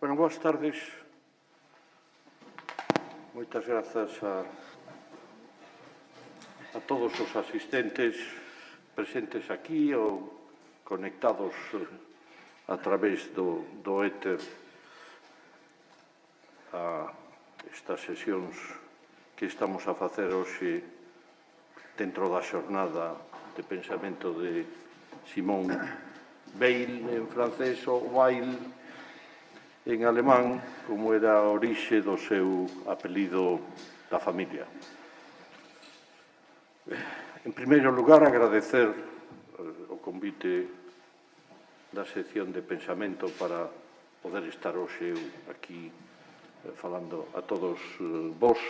Bueno, boas tardes. Moitas grazas a todos os asistentes presentes aquí ou conectados a través do éter a estas sesións que estamos a facer hoxe dentro da xornada de pensamento de Simone Weil en francés ou Weil en alemán, como era a orixe do seu apelido da familia. En primeiro lugar, agradecer o convite da sección de pensamento para poder estar hoxe aquí falando a todos vos,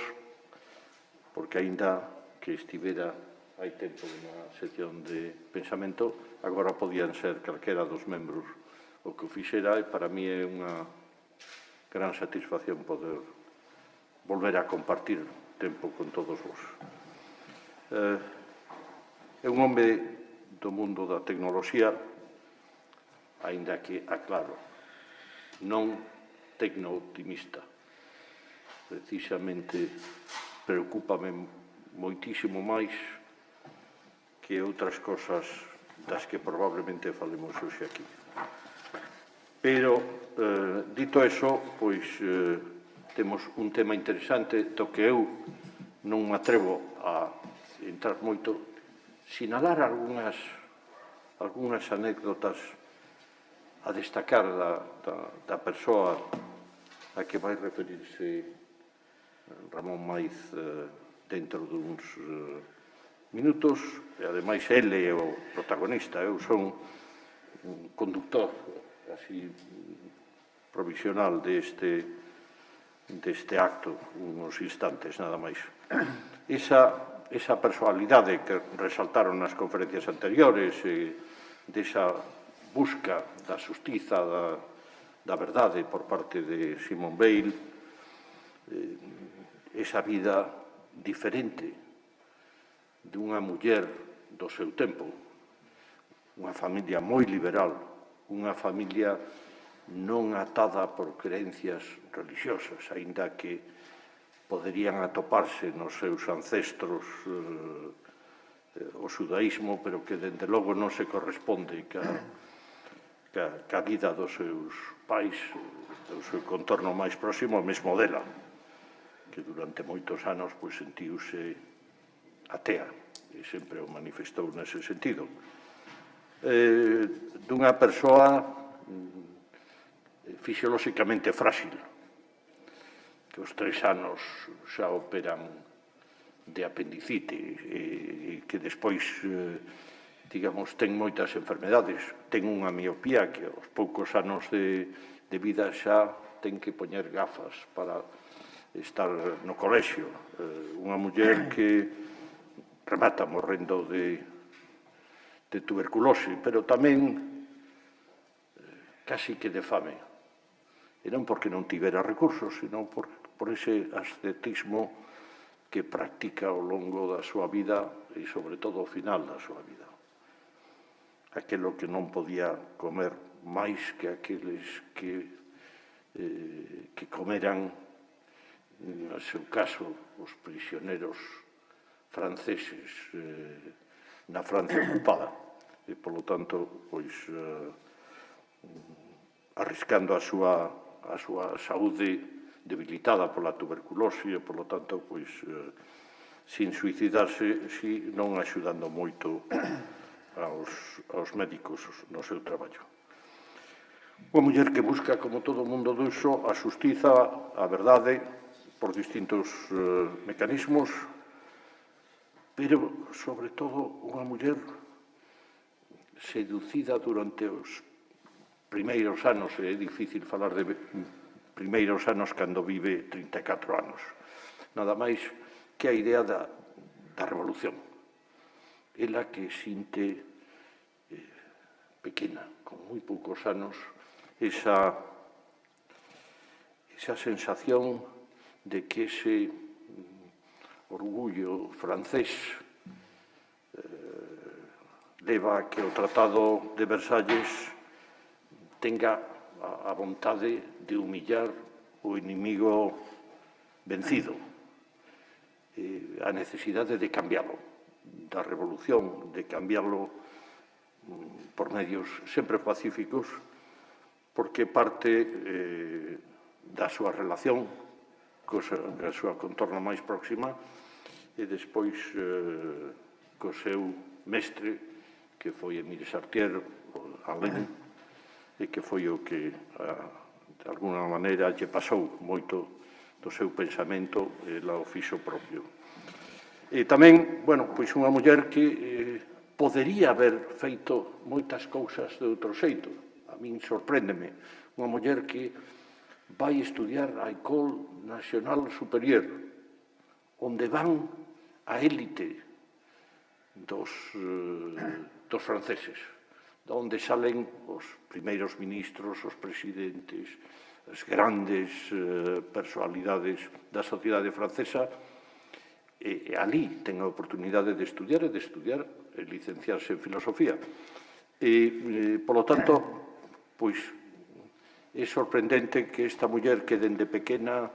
porque aínda que estivera hai tempo na sección de pensamento, agora podían ser calquera dos membros o que o fixera, e para mí é unha gran satisfacción poder volver a compartir tempo con todos vos. É un home do mundo da tecnoloxía, aínda que, aclaro, non tecno-optimista. Precisamente preocúpame moitísimo máis que outras cosas das que probablemente falemos hoxe aquí. Pero, dito eso, pois temos un tema interesante do que eu non me atrevo a entrar moito, sinalar algunhas anécdotas a destacar da persoa a que vai referirse Ramón Maiz dentro duns minutos, e ademais ele é o protagonista. Eu son un conductor así provisional deste acto, uns instantes, nada máis. Esa personalidade que resaltaron nas conferencias anteriores, desa busca da xustiza, da verdade por parte de Simone Weil, esa vida diferente dunha muller do seu tempo, unha familia moi liberal, unha familia non atada por creencias religiosas, aínda que poderían atoparse nos seus ancestros o xudaísmo, pero que, dende logo, non se corresponde ca vida dos seus pais, do seu contorno máis próximo, mesmo dela, que durante moitos anos sentiuse atea, e sempre o manifestou nese sentido. Dunha persoa fisiolóxicamente frágil, que aos 3 anos xa operan de apendicite e que despois, digamos, ten moitas enfermedades. Ten unha miopía que aos poucos anos de vida xa ten que poñer gafas para estar no colexio. Unha muller que remata morrendo de tuberculose, pero tamén casi que de fame. E non porque non tivera recursos, senón por ese ascetismo que practica ao longo da súa vida e, sobre todo, ao final da súa vida. Aquelo que non podía comer máis que aqueles que comeran, no seu caso, os prisioneros franceses na Francia ocupada. E, polo tanto, arriscando a súa saúde debilitada pola tuberculose e, polo tanto, sin suicidarse, si non axudando moito aos médicos no seu traballo. Unha muller que busca, como todo o mundo duxo, a xustiza, a verdade, por distintos mecanismos, pero, sobre todo, unha muller seducida durante os primeiros anos, é difícil falar de primeiros anos cando vive 34 anos. Nada máis que a idea da revolución. Ela que sinte pequena, con moi poucos anos, esa sensación de que ese orgullo francés leva a que o Tratado de Versalles tenga a vontade de humillar o inimigo vencido, a necesidade de cambiarlo, da revolución, de cambiarlo por medios sempre pacíficos, porque parte da súa relación coa súa contorna máis próxima e despois co seu mestre, que foi Émile Chartier, Alain, e que foi o que, de alguna maneira, lle pasou moito do seu pensamento e lá o fixo propio. E tamén, bueno, pois unha muller que podería haber feito moitas cousas de outro xeito. A min sorpréndeme. Unha muller que vai estudiar a École Nacional Superior, onde van a élite dos franceses, onde salen os primeiros ministros, os presidentes, as grandes personalidades da sociedade francesa, e ali ten a oportunidade de estudiar e licenciarse en filosofía. E, polo tanto, pois, é sorprendente que esta muller que dende pequena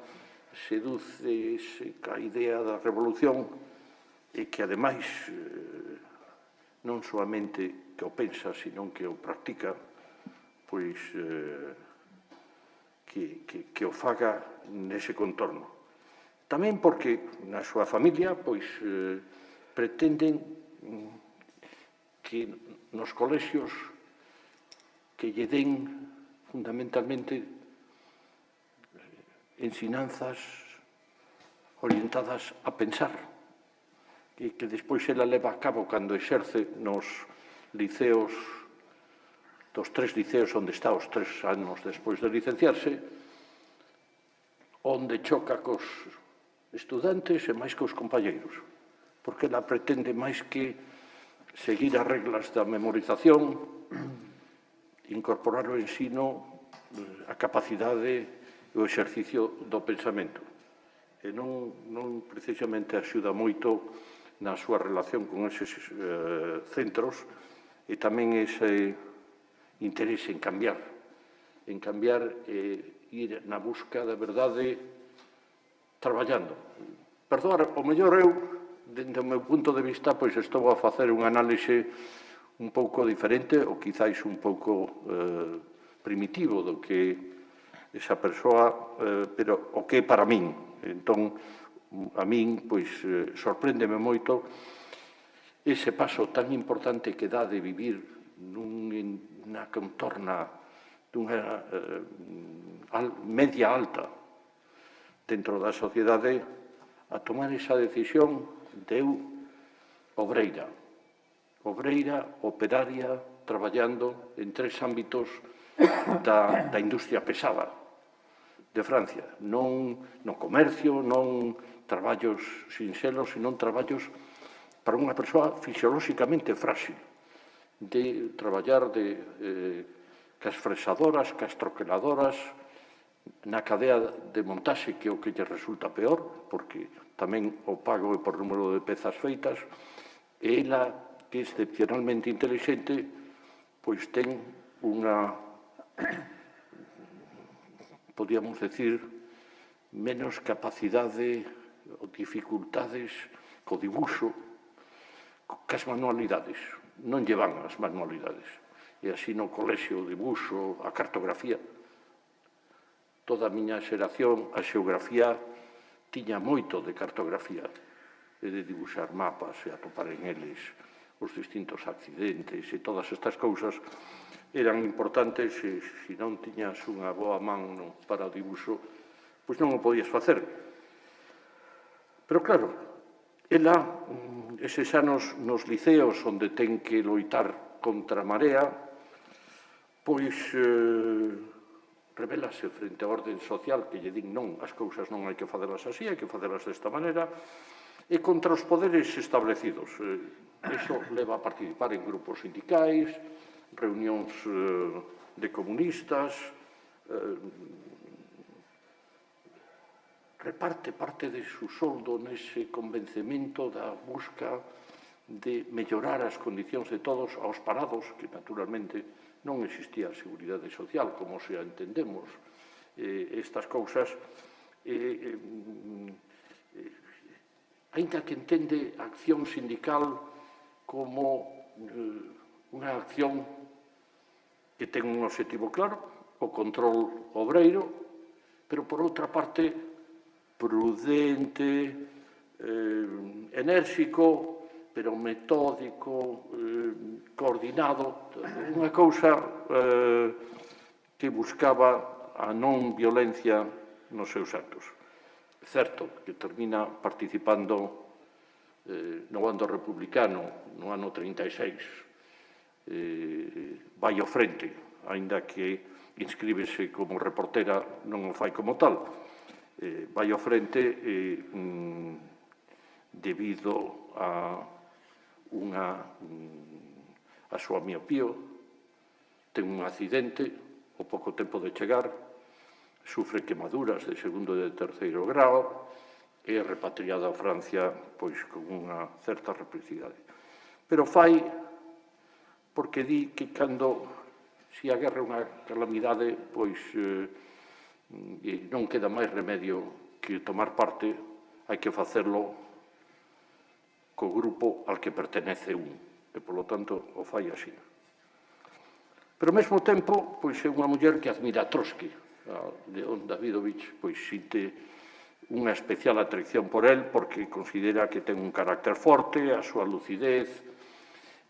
seduce a idea da revolución e que, ademais, non solamente que o pensa, sino que o practica, pois que o faga nese contorno. Tamén porque na súa familia pois pretenden que nos colexios que lle den fundamentalmente ensinanzas orientadas a pensar, e que despois ela leva a cabo cando exerce nos liceos, dos 3 liceos onde está os 3 anos despois de licenciarse, onde choca cos estudantes e máis cos compañeiros, porque ela pretende máis que seguir as reglas da memorización, incorporar o ensino, a capacidade e o exercicio do pensamento. E non precisamente axuda moito na súa relación con eses centros e tamén ese interese en cambiar e ir na busca da verdade traballando. Perdoar, o mellor eu, dende o meu punto de vista, pois estou a facer unha análise un pouco diferente ou quizáis un pouco primitivo do que esa persoa, pero o que é para min. Entón, a min, pois, sorpréndeme moito ese paso tan importante que dá de vivir nunha contorna dunha media alta dentro da sociedade a tomar esa decisión de eu obreira, operaria, traballando en 3 ámbitos da industria pesada de Francia, non no comercio, non traballos sinxelos, senón traballos para unha persoa fisiolóxicamente frágil, de traballar cas fresadoras, cas troqueladoras, na cadea de montaxe, que é o que lle resulta peor, porque tamén o pago é por número de pezas feitas, e ela, que é excepcionalmente inteligente, pois ten unha, podíamos decir, menos capacidade ou dificultades co dibuixo, cas manualidades. Non lle van as manualidades. E así no colexio, o dibuixo, a cartografía. Toda a miña xeración, a xeografía, tiña moito de cartografía e de dibuixar mapas e atopar en eles os distintos accidentes e todas estas cousas eran importantes e se non tiñas unha boa man para o dibuixo, pois non o podías facer. Pero claro, ela, eses anos nos liceos onde ten que loitar contra a marea, pois rebélase frente á orden social que lle din non, as cousas non hai que facelas así, hai que facelas desta maneira, e contra os poderes establecidos. Iso leva a participar en grupos sindicais, reunións de comunistas, reparte parte de su soldo nese convencemento da busca de mellorar as condicións de todos aos parados, que naturalmente non existía a seguridade social, como se a entendemos. Estas cousas, aínda que entende a acción sindical como unha acción que ten un objetivo claro, o control obreiro, pero, por outra parte, prudente, enérxico, pero metódico, coordinado, unha cousa que buscaba a non violencia nos seus actos. Certo que termina participando no bando republicano no ano 36, vai ao frente, aínda que inscríbese como reportera, non o fai como tal, vai ao frente debido a súa miopía, ten un accidente ao pouco tempo de chegar, sufre quemaduras de segundo e de terceiro grao e é repatriada a Francia pois con unha certa replicidade. Pero fai porque di que cando se a guerra é unha calamidade, pois non queda máis remedio que tomar parte, hai que facerlo co grupo al que pertenece un, e, polo tanto, o fai así. Pero, ao mesmo tempo, pois é unha muller que admira a Trotsky. León Davidovich, pois, sinte unha especial atracción por él porque considera que ten un carácter forte, a súa lucidez,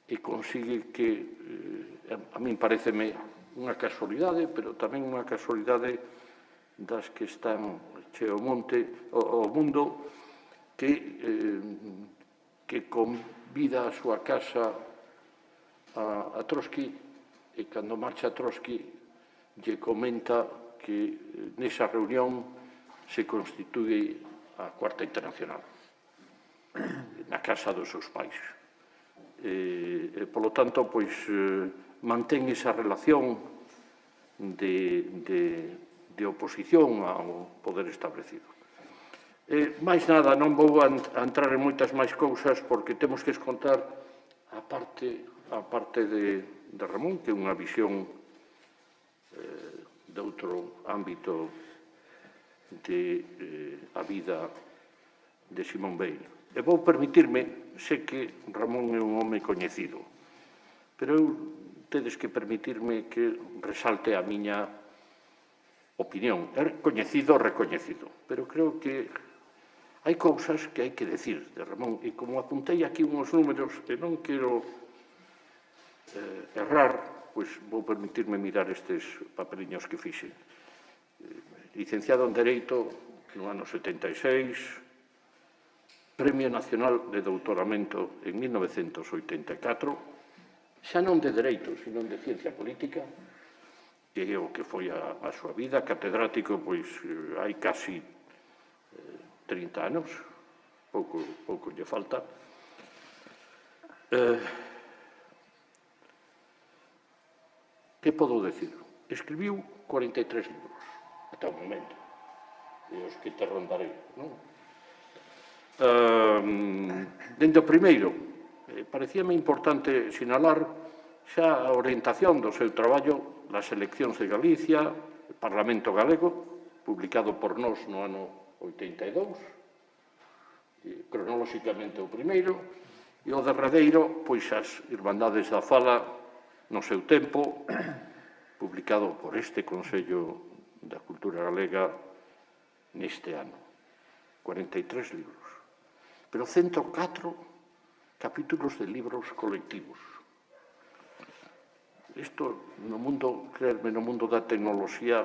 e consigue que, a min pareceme unha casualidade, pero tamén unha casualidade das que están cheo o mundo, que convida a súa casa a Trotsky, e cando marcha Trotsky lle comenta que nesa reunión se constitúe a Cuarta Internacional na casa dos seus pais. Polo tanto, pois, mantén esa relación de oposición ao poder establecido. Mais nada, non vou entrar en moitas máis cousas porque temos que escontar a parte de Ramón, que é unha visión de outro ámbito a vida de Simón Weil. E vou permitirme, sei que Ramón é un home coñecido, pero tedes que permitirme que resalte a miña opinión. É coñecido, recoñecido, pero creo que hai cousas que hai que decir de Ramón, e como apuntei aquí uns números e non quero errar, pois vou permitirme mirar estes papeliños que fixe. Licenciado en Dereito no ano 76, Premio Nacional de Doutoramento en 1984, xa non de Dereito, sino de Ciencia Política, que é o que foi a súa vida, catedrático, pois hai casi 30 anos, pouco lle falta. Que podo decir? Escribiu 43 libros, ata o momento, e os que te rondarei, non? Dende o primeiro, parecíame importante sinalar xa a orientación do seu traballo nas eleccións de Galicia, o Parlamento Galego, publicado por nós no ano 82, cronolóxicamente o primeiro, e o derradeiro, pois as Irmandades da Fala, no seu tempo, publicado por este Consello da Cultura Galega neste ano. 43 libros. Pero 104 capítulos de libros colectivos. Isto, no mundo, creerme, no mundo da tecnoloxía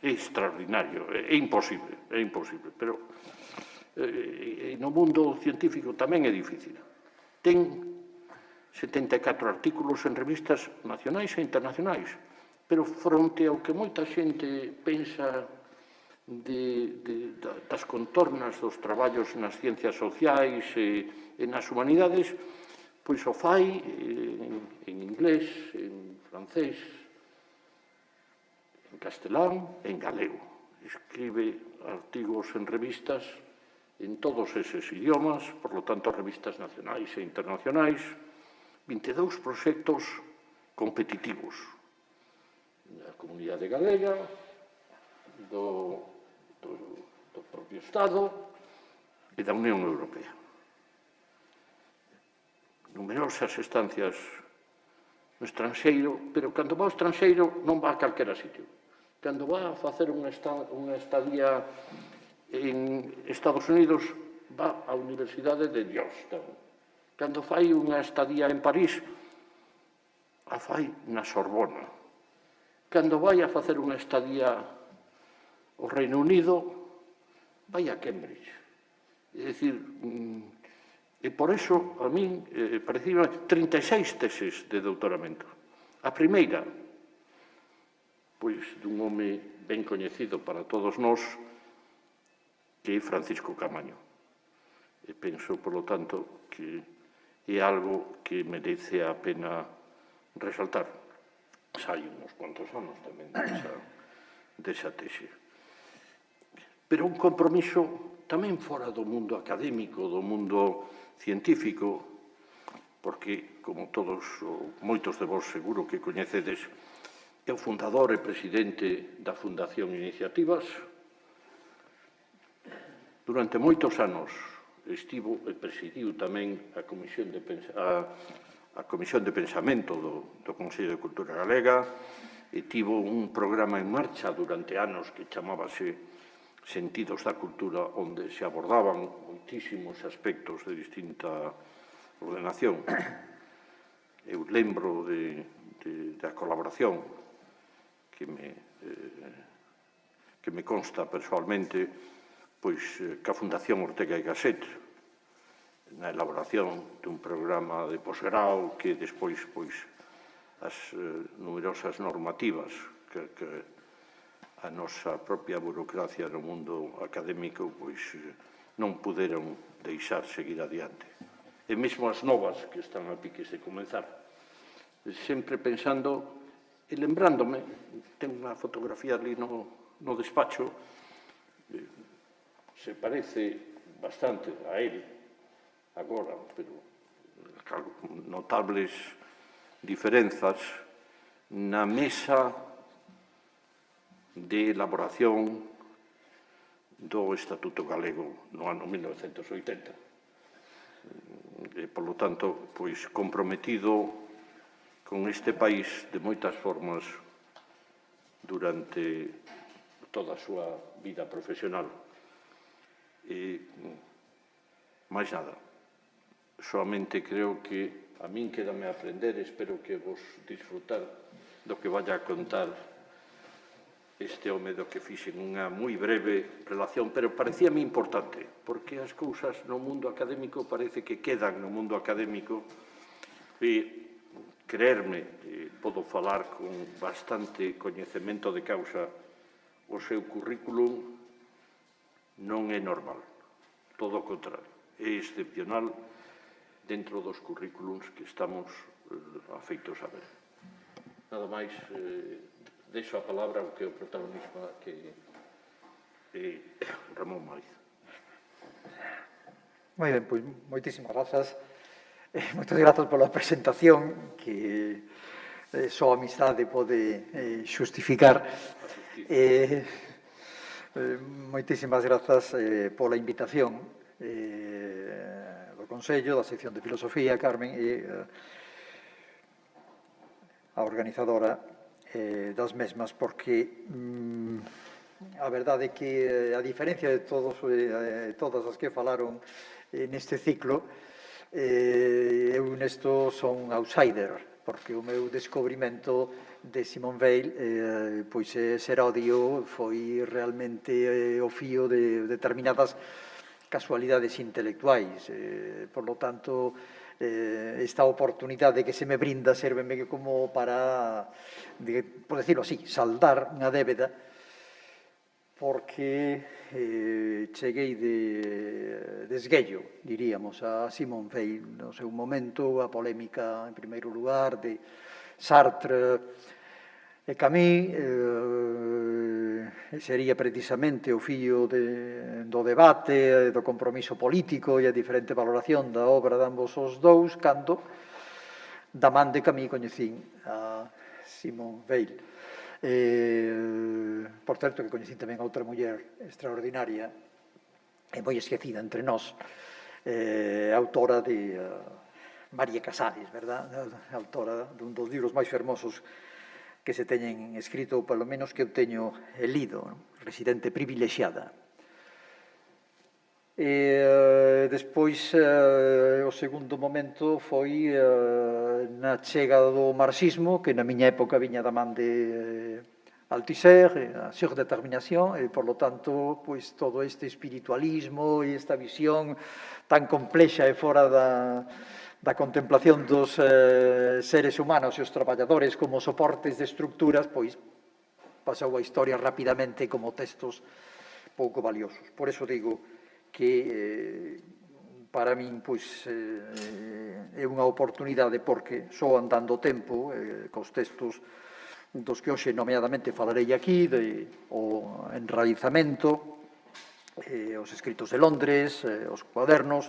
é extraordinario, é imposible, pero no mundo científico tamén é difícil. Ten 74 artículos en revistas nacionais e internacionais, pero fronte ao que moita xente pensa das contornas dos traballos nas ciencias sociais e nas humanidades, pois o fai en inglés, en francés, en castelán e en galego. Escribe artigos en revistas en todos eses idiomas, por lo tanto, revistas nacionais e internacionais, 22 proxectos competitivos da comunidade galega, do propio Estado e da Unión Europea. Numerosas estancias no estranxeiro, pero cando va ao estranxeiro non va a calquera sitio. Cando va a facer unha estadía en Estados Unidos, va á Universidade de Georgetown. Cando fai unha estadía en París, a fai na Sorbona. Cando vai a facer unha estadía ao Reino Unido, vai a Cambridge. É dicir, e por iso, a min, parecían 36 teses de doutoramento. A primeira, pois, dun home ben coñecido para todos nós, que é Francisco Camaño. E penso, polo tanto, que é algo que merece a pena resaltar. Sai uns cuantos anos tamén desa tese. Pero un compromiso tamén fora do mundo académico, do mundo científico, porque, como todos, moitos de vos seguro que coñecedes, é o fundador e presidente da Fundación Iniciativas. Durante moitos anos estivo e presidiu tamén a Comisión de Pensamento do Consello de Cultura Galega e tivo un programa en marcha durante anos que chamábase Sentidos da Cultura, onde se abordaban moitísimos aspectos de distinta ordenación. Eu lembro da colaboración que me consta persoalmente pois, ca Fundación Ortega y Gasset, na elaboración dun programa de posgrao que despois, pois, as numerosas normativas que a nosa propia burocracia no mundo académico pois, non puderon deixar seguir adiante. E mesmo as novas que están a piques de comenzar. Sempre pensando e lembrándome, ten unha fotografía ali no despacho, se parece bastante a él agora, pero notables diferenzas na mesa de elaboración do Estatuto Galego no ano 1980. E, polo tanto, pois, comprometido con este país de moitas formas durante toda a súa vida profesional. E, máis nada, solamente creo que a min quédame a aprender, espero que vos disfrutar do que vaya a contar este home do que fixen unha moi breve relación, pero parecíame importante, porque as cousas no mundo académico parece que quedan no mundo académico e creerme, podo falar con bastante coñecemento de causa, o seu currículum non é normal, todo o contrario, é excepcional dentro dos currículums que estamos afeitos a ver. Nada máis, deixo a palabra ao que é o protagonista, que é Ramón Maiz. Moi ben, pois moitísimas grazas. Moitas grazas pola presentación que só a amistade pode xustificar. Moitísimas grazas pola invitación do Consello, da sección de Filosofía, Carmen, e a organizadora das mesmas, porque a verdade é que, a diferencia de todas as que falaron neste ciclo, eu nesto son outsider, porque o meu descobrimento de Simone Weil, pois ser odio foi realmente o fío de determinadas casualidades intelectuais. Por lo tanto, esta oportunidade que se me brinda sérveme como para, por decirlo así, saldar unha débeda, porque cheguei de esguello, diríamos, a Simone Weil no seu momento, a polémica, en primeiro lugar, de Sartre e Camus, sería precisamente o fío do debate, do compromiso político e a diferente valoración da obra de ambos os dous, cando, da man de Camus, coñecín a Simone Weil. Por certo, que coñecín tamén a outra muller extraordinaria e moi esquecida entre nós, autora de María Casares, verdad? Autora dun dos libros máis fermosos que se teñen escrito, ou polo menos que eu teño lido, Residente privilexiada. Despois, o segundo momento foi na chega do marxismo, que na miña época viña da man de Althusser, a surdeterminación, e, por lo tanto, pois, todo este espiritualismo e esta visión tan complexa e fora da contemplación dos seres humanos e os traballadores como soportes de estructuras, pois, pasou a historia rapidamente como textos pouco valiosos. Por eso digo que para min pois, é unha oportunidade porque só andando o tempo cos textos dos que hoxe nomeadamente falarei aquí, o enraizamento, os escritos de Londres, os cuadernos,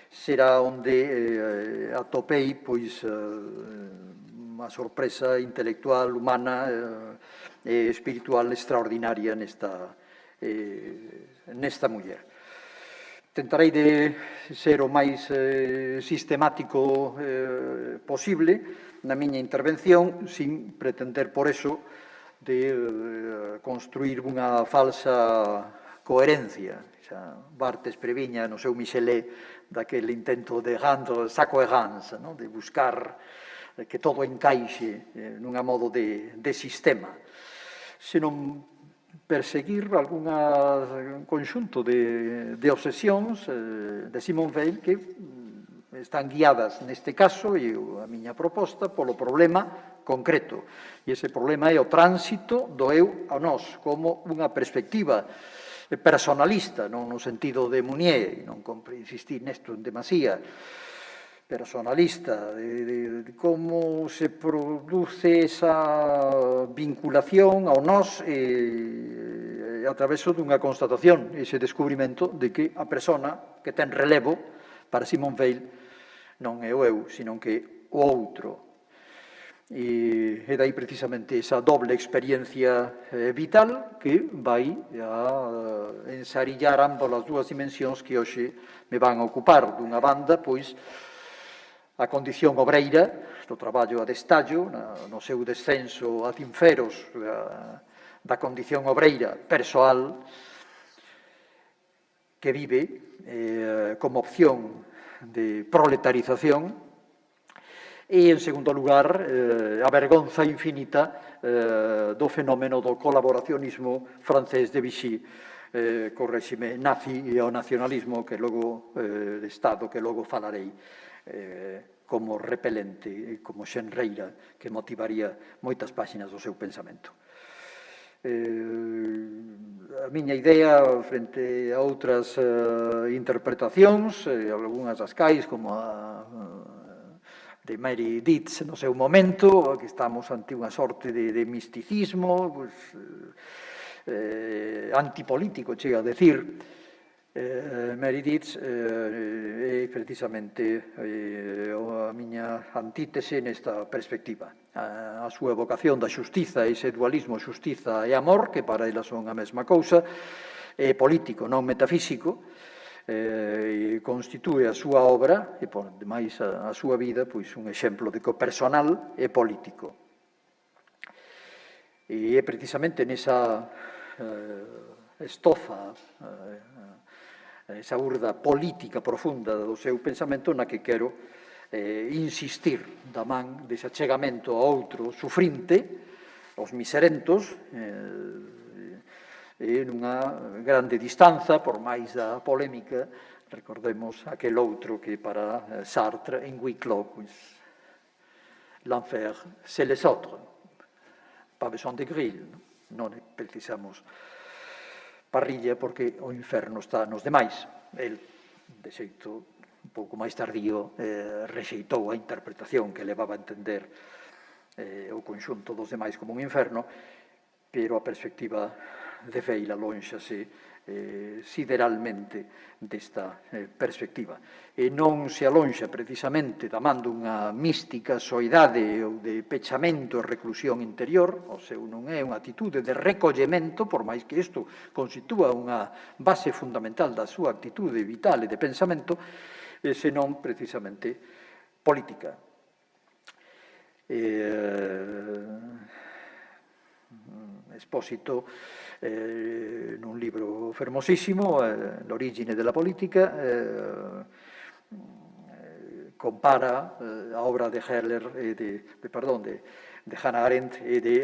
será onde atopei pois unha sorpresa intelectual, humana e espiritual extraordinaria nesta muller. Tentarei de ser o máis sistemático posible na miña intervención, sin pretender por eso de construir unha falsa coherencia. Barthes previña no seu Michelet daquele intento de sacoherence, de buscar que todo encaixe nun modo de sistema, senón perseguir un conxunto de obsesións de Simone Weil que están guiadas neste caso, e a miña proposta, polo problema concreto. E ese problema é o tránsito do eu a nós, como unha perspectiva personalista, non no sentido de Mounier, non compre insistir nesto en demasía, personalista, de como se produce esa vinculación ao nós a través dunha constatación, ese descubrimento de que a persona que ten relevo para Simone Weil non é o eu, senón que o outro. E dai precisamente esa doble experiencia vital que vai a ensarillar ambas as dúas dimensións que hoxe me van a ocupar. Dunha banda, pois, a condición obreira do traballo a destallo, no seu descenso a tinferos da condición obreira persoal que vive como opción de proletarización, e, en segundo lugar, a vergonza infinita do fenómeno do colaboracionismo francés de Vichy co réxime nazi e ao nacionalismo de Estado que logo falarei como repelente, como xenreira que motivaría moitas páxinas do seu pensamento. A miña idea frente a outras interpretacións, algunhas das cais como a de Mary Dietz no seu momento, que estamos ante unha sorte de misticismo antipolítico, chega a decir. Mary Dietz é precisamente a miña antítese nesta perspectiva. A súa vocación da xustiza, ese dualismo xustiza e amor, que para ela son a mesma cousa, é político, non metafísico, e constitúe a súa obra, e por demais a súa vida, pois un exemplo de que o personal é político. E é precisamente nesa estofa, esa urda política profunda do seu pensamento na que quero insistir da man dese achegamento a outro sufrinte, os miserentos, e nunha grande distanza, por máis da polémica, recordemos aquel outro que para Sartre, en Wicklow, l'enfer, c'est les autres, pas besoin de grill, non precisamos parrilla porque o inferno está nos demais. El, de xeito un pouco máis tardío, rexeitou a interpretación que levaba a entender o conxunto dos demais como un inferno, pero a perspectiva de feila lonxase sideralmente desta perspectiva. E non se alonxa precisamente da man dunha mística soidade ou de pechamento e reclusión interior, o seu non é unha actitude de recollemento, por máis que isto constitúa unha base fundamental da súa actitude vital e de pensamento, senón precisamente política. Espósito nun libro fermosísimo, L'origine della politica, compara a obra de Hannah Arendt e de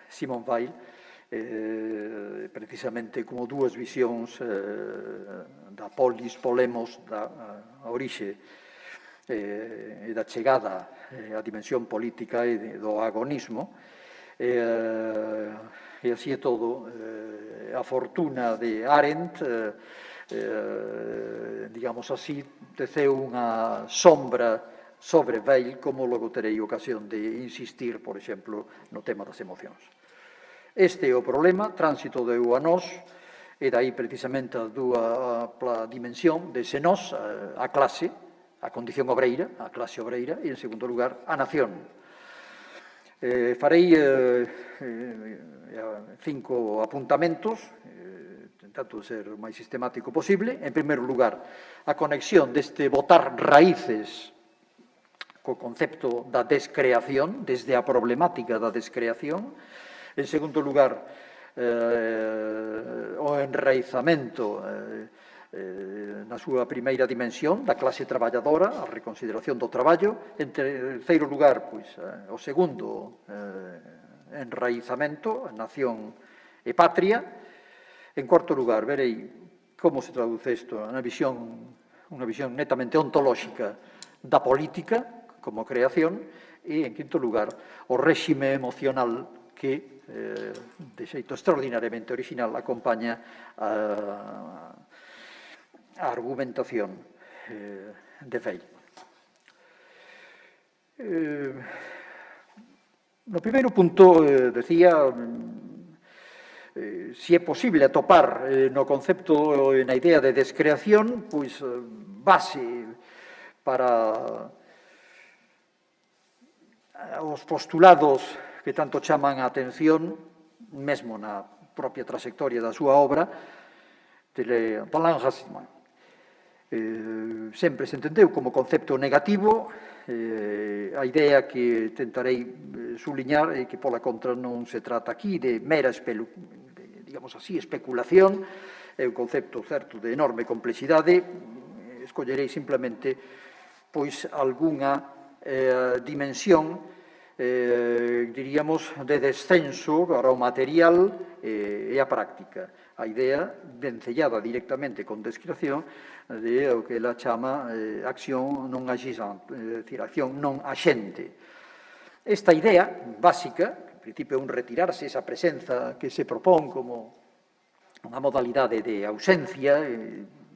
Simone Weil precisamente como dúas visións da polis, polemos, da orixe e da chegada á dimensión política e do agonismo. E así é todo. A fortuna de Arendt, digamos así, teceu unha sombra sobre Weil, como logo terei ocasión de insistir, por exemplo, no tema das emocións. Este é o problema, tránsito deu a nós, e dai precisamente a dúa dimensión de se nós, a clase, a condición obreira, a clase obreira, e, en segundo lugar, a nación. Farei 5 apuntamentos, tentando ser o máis sistemático posible. En primeiro lugar, a conexión deste botar raíces co concepto da descreación, desde a problemática da descreación. En segundo lugar, o enraizamento na súa primeira dimensión da clase traballadora, a reconsideración do traballo. En terceiro lugar, pois, o segundo enraizamento, nación e patria. En cuarto lugar, verei como se traduce isto unha visión netamente ontolóxica da política como creación. E, en quinto lugar, o réxime emocional que, de xeito extraordinariamente original, acompaña a argumentación de Weil. No primeiro punto, decía, se é posible atopar no concepto e na idea de descreación, pois, base para os postulados que tanto chaman a atención, mesmo na propia trayectoria da súa obra, de l'enracinement. Sempre se entendeu como concepto negativo. A idea que tentarei subliñar é que, pola contra, non se trata aquí de mera, digamos así, especulación. É un concepto certo de enorme complexidade. Escollerei simplemente pois algunha dimensión, diríamos, de descenso para o material e a práctica. A idea, vencellada directamente con descreación, de o que ela chama acción non axisante, é dicir, acción non axente. Esta idea básica, en principio, é un retirarse, esa presenza que se propón como unha modalidade de ausencia,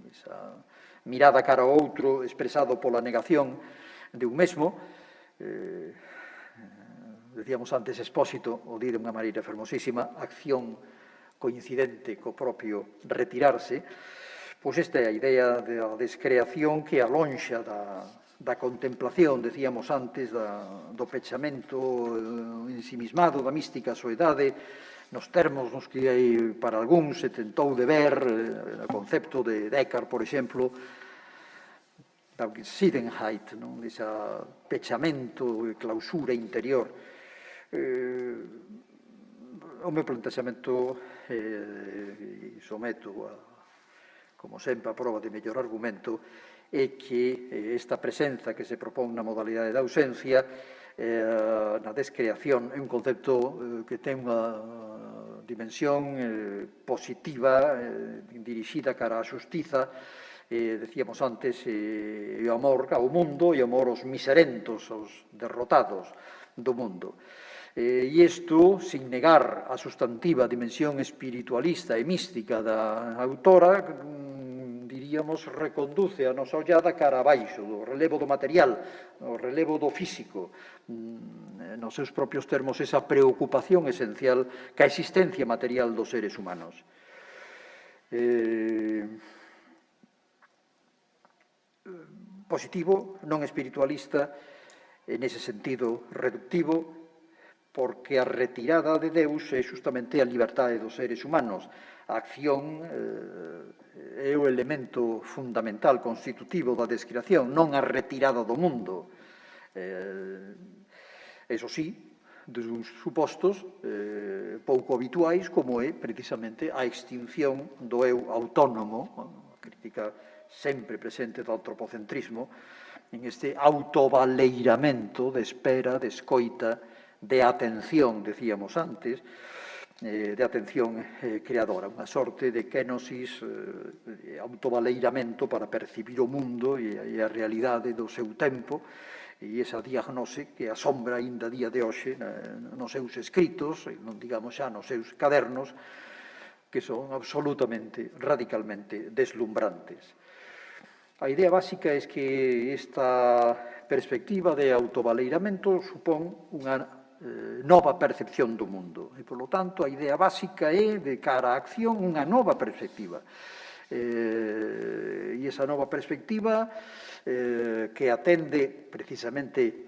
esa mirada cara ao outro expresado pola negación de un mesmo. Decíamos antes, Espósito o di de unha maneira fermosísima, acción coincidente co propio retirarse. Pois esta é a idea da descreación que alonxa da contemplación, decíamos antes, do pechamento ensimismado, da mística soidade, nos termos nos que para algúns se tentou de ver, o concepto de Descartes, por exemplo, da Sidenheit, dese pechamento e clausura interior. O meu plantexamento someto como sempre a prova de mellor argumento é que esta presenza que se propón na modalidade da ausencia na descreación é un concepto que ten unha dimensión positiva dirixida cara á xustiza, decíamos antes, o amor ao mundo e o amor aos miserentos, aos derrotados do mundo. E isto, sin negar a sustantiva dimensión espiritualista e mística da autora, diríamos, reconduce a nosa ollada cara abaixo, do relevo do material, do relevo do físico, nos seus propios termos, esa preocupación esencial ca existencia material dos seres humanos. Positivo, non espiritualista, nese sentido reductivo, porque a retirada de Deus é justamente a liberdade dos seres humanos. A acción é o elemento fundamental, constitutivo da descreación, non a retirada do mundo. Eso sí, dos supostos pouco habituais, como é precisamente a extinción do eu autónomo, a crítica sempre presente do antropocentrismo, en este autovaleiramento de espera, de escoita, de atención, decíamos antes, de atención creadora, unha sorte de kenosis, autovaleeiramento para percibir o mundo e a realidade do seu tempo, e esa diagnose que asombra aínda día de hoxe nos seus escritos, non digamos xa nos seus cadernos, que son absolutamente, radicalmente deslumbrantes. A idea básica é que esta perspectiva de autovaleeiramento supón unha nova percepción do mundo. E, polo tanto, a idea básica é, de cara á acción, unha nova perspectiva. E esa nova perspectiva que atende, precisamente,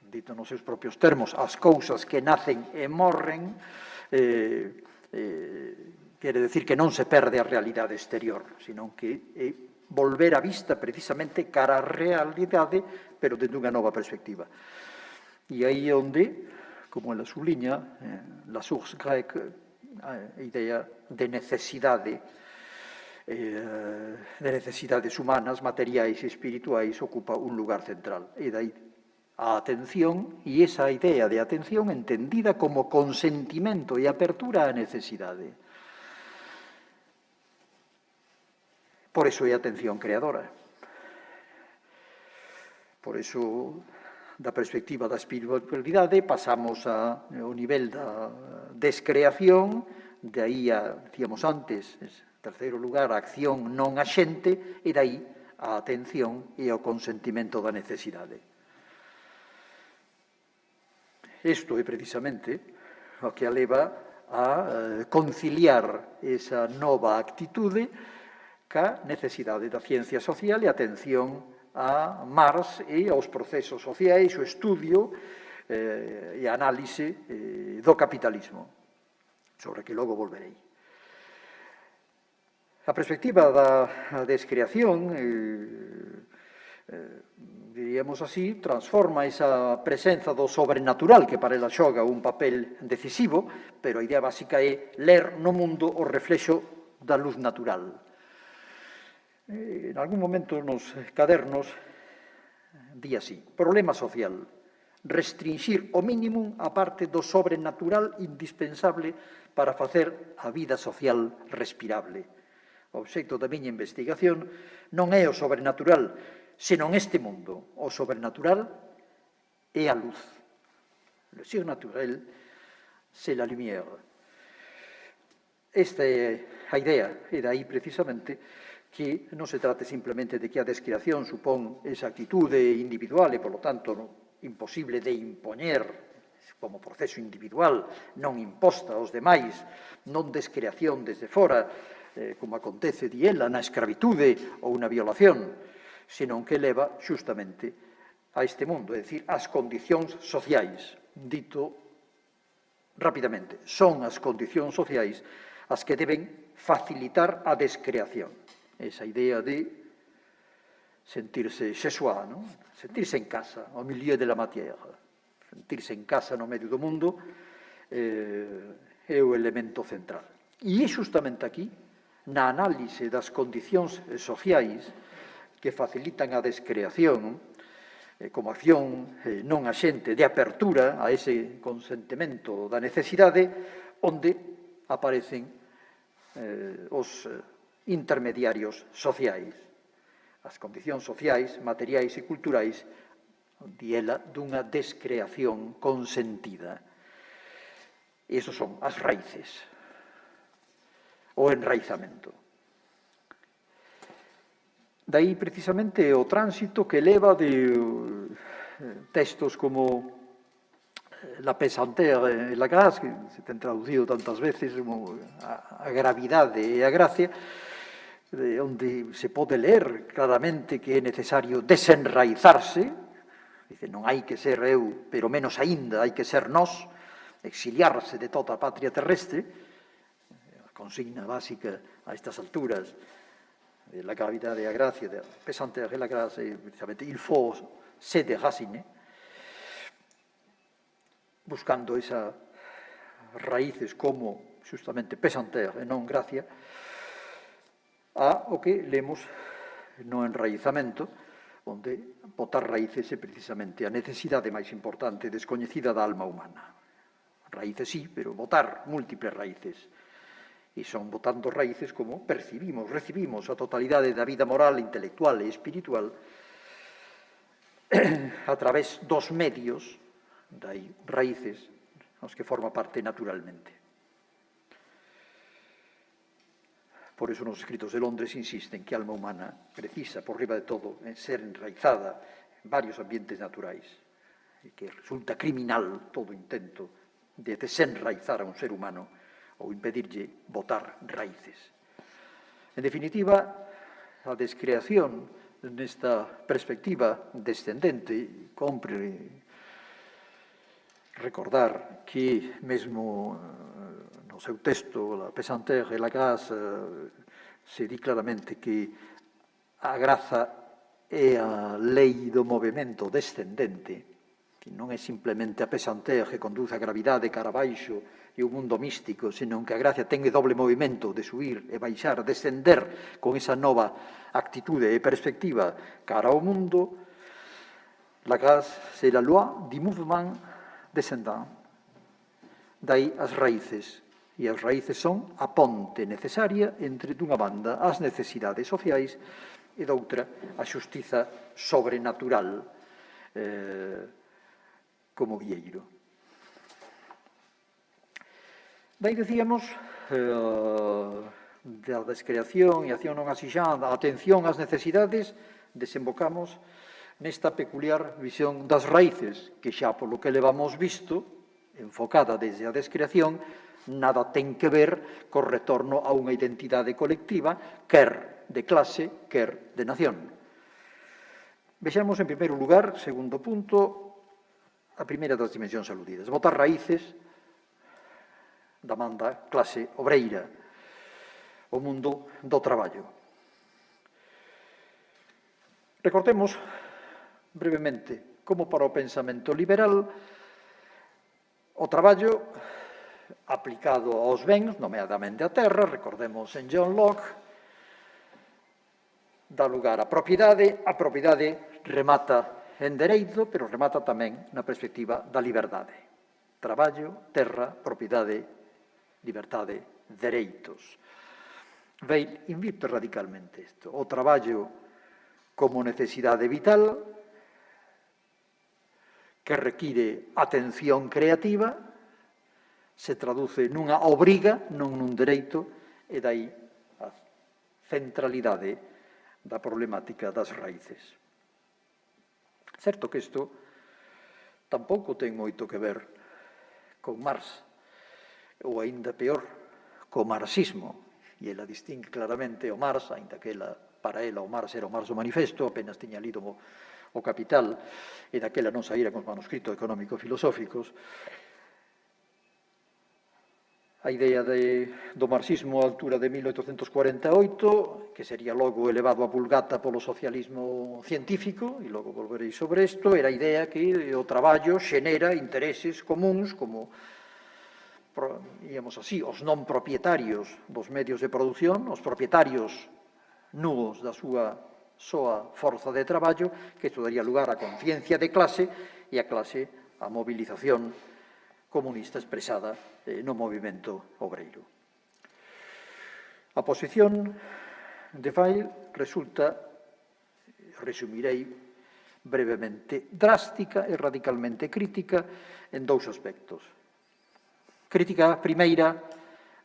dito nos seus propios termos, as cousas que nacen e morren, quere decir que non se perde a realidade exterior, senón que é volver a vista, precisamente, cara á realidade, pero dentro dunha nova perspectiva. E aí é onde, como ela subliña, la source grecque, a idea de necesidades humanas, materiais e espirituais, ocupa un lugar central. E dai a atención, e esa idea de atención entendida como consentimento e apertura á necesidade. Por eso é atención creadora. Por eso, da perspectiva da espiritualidade, pasamos ao nivel da descreación, de aí decíamos antes, en terceiro lugar, a acción non axente, e dai a atención e ao consentimento da necesidade. Isto é precisamente o que a leva a conciliar esa nova actitude ca necesidade da ciencia social e atención a Marx e aos procesos sociais, o estudio e a análise do capitalismo, sobre que logo volverei. A perspectiva da descreación, diríamos así, transforma esa presenza do sobrenatural, que para ela xoga un papel decisivo, pero a idea básica é ler no mundo o reflexo da luz natural. En algún momento nos cadernos di así: problema social, restringir o mínimo a parte do sobrenatural indispensable para facer a vida social respirable. O obxecto da miña investigación non é o sobrenatural, senón este mundo. O sobrenatural é a luz. Le surnaturel, c'est la lumière. Esta é a idea, e daí precisamente que non se trate simplemente de que a descreación supón esa actitude individual e, polo tanto, imposible de impoñer como proceso individual, non imposta aos demais, non descreación desde fora, como acontece, di ela, na escravitude ou na violación, senón que leva xustamente a este mundo, é dicir, as condicións sociais. Dito rapidamente, son as condicións sociais as que deben facilitar a descreación. Esa idea de sentirse chez soi, non? Sentirse en casa, ao milieu de la matière. Sentirse en casa no medio do mundo é o elemento central. E é justamente aquí, na análise das condicións sociais que facilitan a descreación, como acción non axente de apertura a ese consentimento da necesidade, onde aparecen os intermediarios sociais, as condicións sociais, materiais e culturais, di ela, dunha descreación consentida. E iso son as raíces, o enraizamento. Daí, precisamente, o tránsito que leva de textos como La pesanteur e la grâce, que se ten traducido tantas veces como a gravidade e a gracia, onde se pode ler claramente que é necesario desenraizarse, dice, non hai que ser eu, pero menos aínda hai que ser nós, exiliarse de toda a patria terrestre, a consigna básica a estas alturas de la gravidade e a gracia, de pesanteur e la grâce, precisamente, il faut se déraciner, buscando esas raíces como, justamente, pesanteur e non gracia, a o que lemos no enraizamento, onde botar raíces é precisamente a necesidade máis importante e descoñecida da alma humana. Raíces sí, pero botar múltiples raíces. E son botando raíces como percibimos, recibimos a totalidade da vida moral, intelectual e espiritual a través dos medios, dai raíces, aos que forma parte naturalmente. Por eso nos escritos de Londres insisten que a alma humana precisa, por riba de todo, en ser enraizada en varios ambientes naturais, e que resulta criminal todo intento de desenraizar a un ser humano ou impedirlle botar raíces. En definitiva, a descreación nesta perspectiva descendente compre recordar que mesmo no seu texto, La pesanteur e la grâce, se di claramente que a graza é a lei do movimento descendente, que non é simplemente a pesanteur que conduce a gravidade cara abaixo e o mundo místico, senón que a gracia ten doble movimento de subir e baixar, descender con esa nova actitude e perspectiva cara ao mundo. La grâce, c'est la loi du mouvement descendant. Daí as raíces. E as raíces son a ponte necesaria entre, dunha banda, as necesidades sociais e, doutra, a xustiza sobrenatural como vieiro. Daí dicíamos da descreación e acción non asixada, a atención ás necesidades, desembocamos nesta peculiar visión das raíces, que xa polo que levamos visto, enfocada desde a descreación, nada ten que ver co retorno a unha identidade colectiva, quer de clase, quer de nación. Vexamos, en primeiro lugar, segundo punto, a primeira das dimensións aludidas. Botar raíces da manda clase obreira, o mundo do traballo. Recordemos brevemente como para o pensamento liberal o traballo aplicado aos bens, nomeadamente a terra, recordemos en John Locke, dá lugar á propiedade, a propiedade remata en dereito, pero remata tamén na perspectiva da liberdade. Traballo, terra, propiedade, liberdade, dereitos. Weil invirte radicalmente isto. O traballo como necesidade vital que require atención creativa, se traduce nunha obriga, non nun dereito, e dai a centralidade da problemática das raíces. Certo que isto tampouco ten moito que ver con Marx, ou aínda peor, co marxismo, e ela distingue claramente o Marx, aínda que para ela o Marx era o Marx o manifesto, apenas tiña lido o Capital, e daquela non saíra con os manuscritos económico-filosóficos. A idea do marxismo á altura de 1848, que sería logo elevado a vulgata polo socialismo científico, e logo volverei sobre isto, era a idea que o traballo xenera intereses comuns, como, íamos así, os non propietarios dos medios de produción, os propietarios nuos da súa soa forza de traballo, que isto daría lugar á conciencia de clase e a clase a movilización comunista expresada no movimento obreiro. A posición de Weil resulta, resumirei brevemente, drástica e radicalmente crítica en dous aspectos. Crítica primeira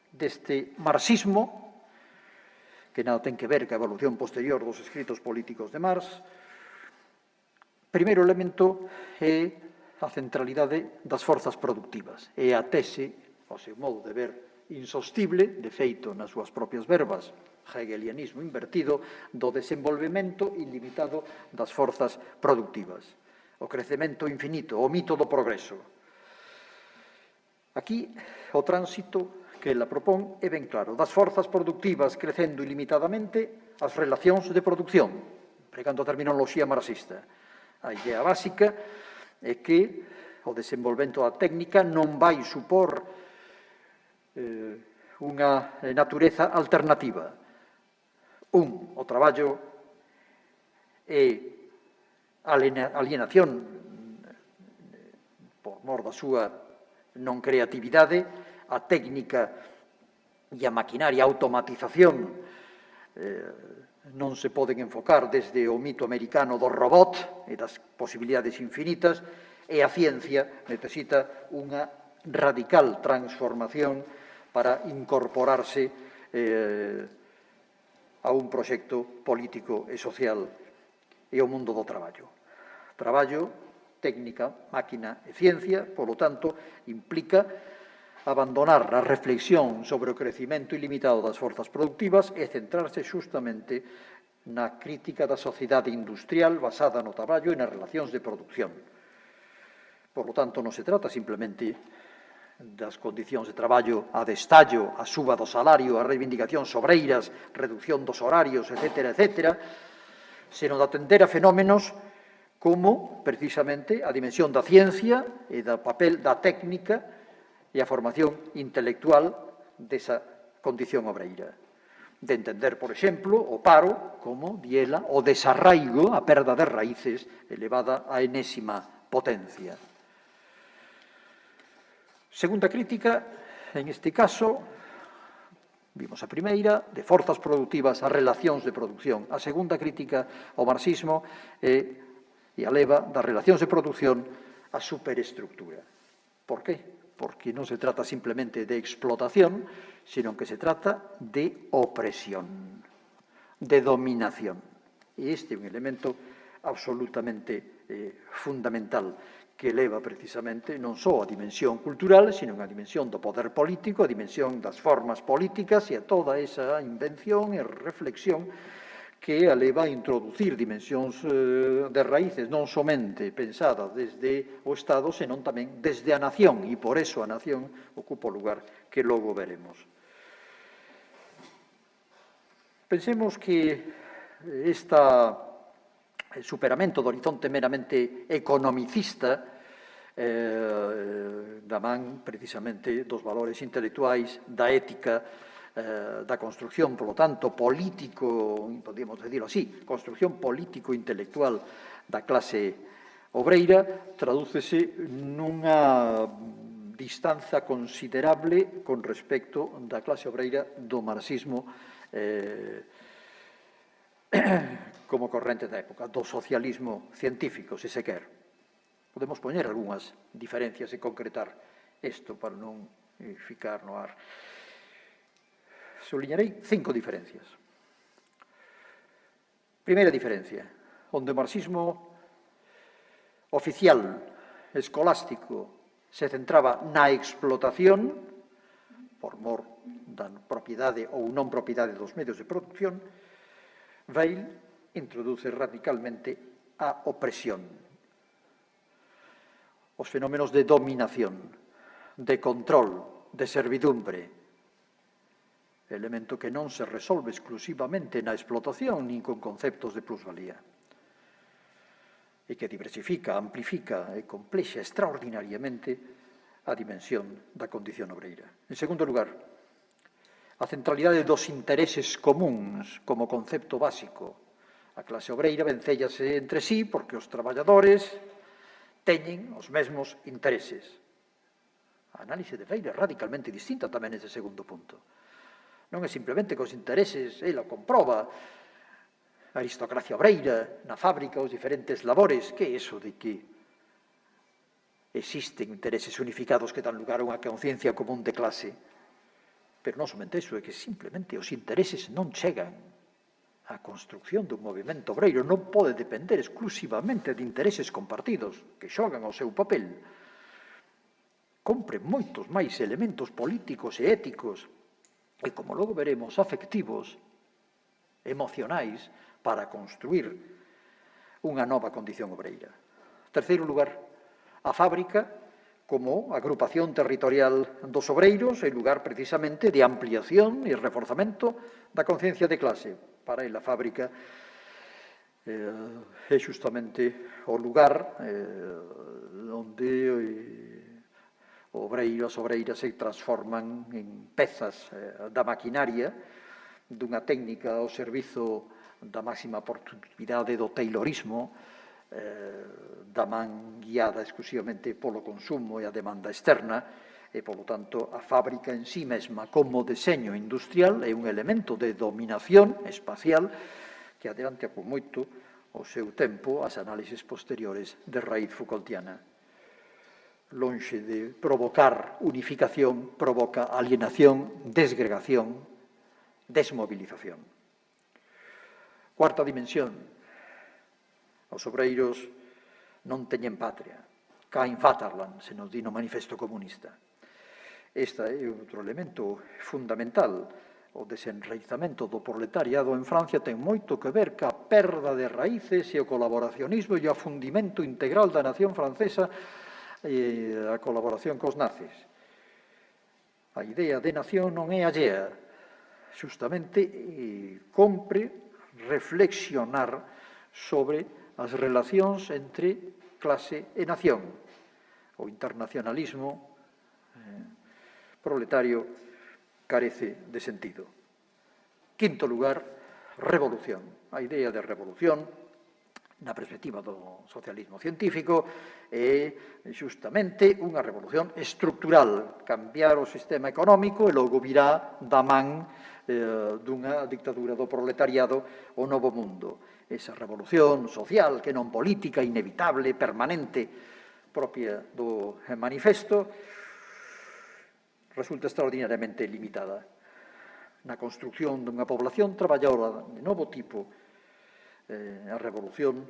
deste marxismo que nada ten que ver ca evolución posterior dos escritos políticos de Marx. Primeiro elemento é a centralidade das forzas productivas. É a tese, ao seu modo de ver, insostible, de feito nas súas propias verbas, hegelianismo invertido, do desenvolvemento ilimitado das forzas productivas. O crecemento infinito, o mito do progreso. Aquí, o tránsito que ela propón é ben claro. Das forzas productivas crecendo ilimitadamente, as relacións de produción, empregando a terminoloxía marxista. A idea básica é que o desenvolvemento da técnica non vai supor unha natureza alternativa. O traballo é alienación por mor da súa non creatividade, a técnica e a maquinaria, a automatización non se poden enfocar desde o mito americano do robot e das posibilidades infinitas, e a ciencia necesita unha radical transformación para incorporarse a un proxecto político e social e o mundo do traballo. Traballo, técnica, máquina e ciencia, polo tanto, implica abandonar a reflexión sobre o crecimento ilimitado das forzas productivas e centrarse xustamente na crítica da sociedade industrial basada no traballo e nas relacións de produción. Por lo tanto, non se trata simplemente das condicións de traballo a destallo, a suba do salario, a reivindicacións obreiras, reducción dos horarios, etc., senón de atender a fenómenos como, precisamente, a dimensión da ciencia e do papel da técnica e a formación intelectual desa condición obreira. De entender, por exemplo, o paro como, diela, o desarraigo, a perda de raíces elevada a enésima potencia. Segunda crítica, en este caso, vimos a primeira, de forzas productivas a relacións de producción. A segunda crítica ao marxismo e a leva das relacións de producción a superestructura. Por qué? Porque non se trata simplemente de explotación, sino que se trata de opresión, de dominación. E este é un elemento absolutamente fundamental que eleva precisamente non só a dimensión cultural, sino a dimensión do poder político, a dimensión das formas políticas e a toda esa invención e reflexión que a leva a introducir dimensións de raíces non somente pensadas desde o Estado, senón tamén desde a nación, e por eso a nación ocupa o lugar que logo veremos. Pensemos que este superamento do horizonte meramente economicista da man precisamente dos valores intelectuais, da ética, da construción, polo tanto, político, podríamos decirlo así, construción político-intelectual da clase obreira, tradúcese nunha distanza considerable con respecto da clase obreira do marxismo como corrente da época, do socialismo científico, se se quer. Podemos poñer algunhas diferencias e concretar isto para non ficar no ar. Subliñarei 5 diferencias. Primeira diferencia, onde o marxismo oficial, escolástico, se centraba na explotación, por mor da propiedade ou non propiedade dos medios de produción, Weil introduce radicalmente a opresión, os fenómenos de dominación, de control, de servidumbre, elemento que non se resolve exclusivamente na explotación nin con conceptos de plusvalía, e que diversifica, amplifica e complexa extraordinariamente a dimensión da condición obreira. En segundo lugar, a centralidade dos intereses comuns como concepto básico. A clase obreira vencéllase entre sí porque os traballadores teñen os mesmos intereses. A análise de Freire é radicalmente distinta tamén nese segundo punto. Non é simplemente que os intereses, ela comproba a aristocracia obreira na fábrica, os diferentes labores, que é iso de que existen intereses unificados que dan lugar a unha conciencia común de clase. Pero non somente iso, é que simplemente os intereses non chegan. A construción dun movimento obreiro non pode depender exclusivamente de intereses compartidos, que xogan o seu papel. Compre moitos máis elementos políticos e éticos, e, como logo veremos, afectivos, emocionais, para construir unha nova condición obreira. Terceiro lugar, a fábrica como agrupación territorial dos obreiros en lugar precisamente de ampliación e reforzamento da conciencia de clase. Para a fábrica é justamente o lugar onde as obreiras se transforman en pezas da maquinaria dunha técnica ao servizo da máxima oportunidade do taylorismo, da man guiada exclusivamente polo consumo e a demanda externa, e, polo tanto, a fábrica en sí mesma como deseño industrial é un elemento de dominación espacial que adelanta con moito o seu tempo as análises posteriores de raíz Foucaultiana. Lonxe de provocar unificación, provoca alienación, desgregación, desmovilización. Cuarta dimensión. Os obreiros non teñen patria. Kein Vaterland, se nos di no Manifesto Comunista. Este é outro elemento fundamental. O desenraizamento do proletariado en Francia ten moito que ver ca perda de raíces e o colaboracionismo e o afundimento integral da nación francesa e a colaboración cos nazis. A idea de nación non é allea. Justamente compre reflexionar sobre as relacións entre clase e nación. O internacionalismo proletario carece de sentido. Quinto lugar, revolución. A idea de revolución, na perspectiva do socialismo científico, é justamente unha revolución estructural, cambiar o sistema económico e logo virá da man dunha dictadura do proletariado o novo mundo. Esa revolución social, que non política, inevitable, permanente, propia do manifesto, resulta extraordinariamente limitada. Na construción dunha población traballadora de novo tipo, a revolución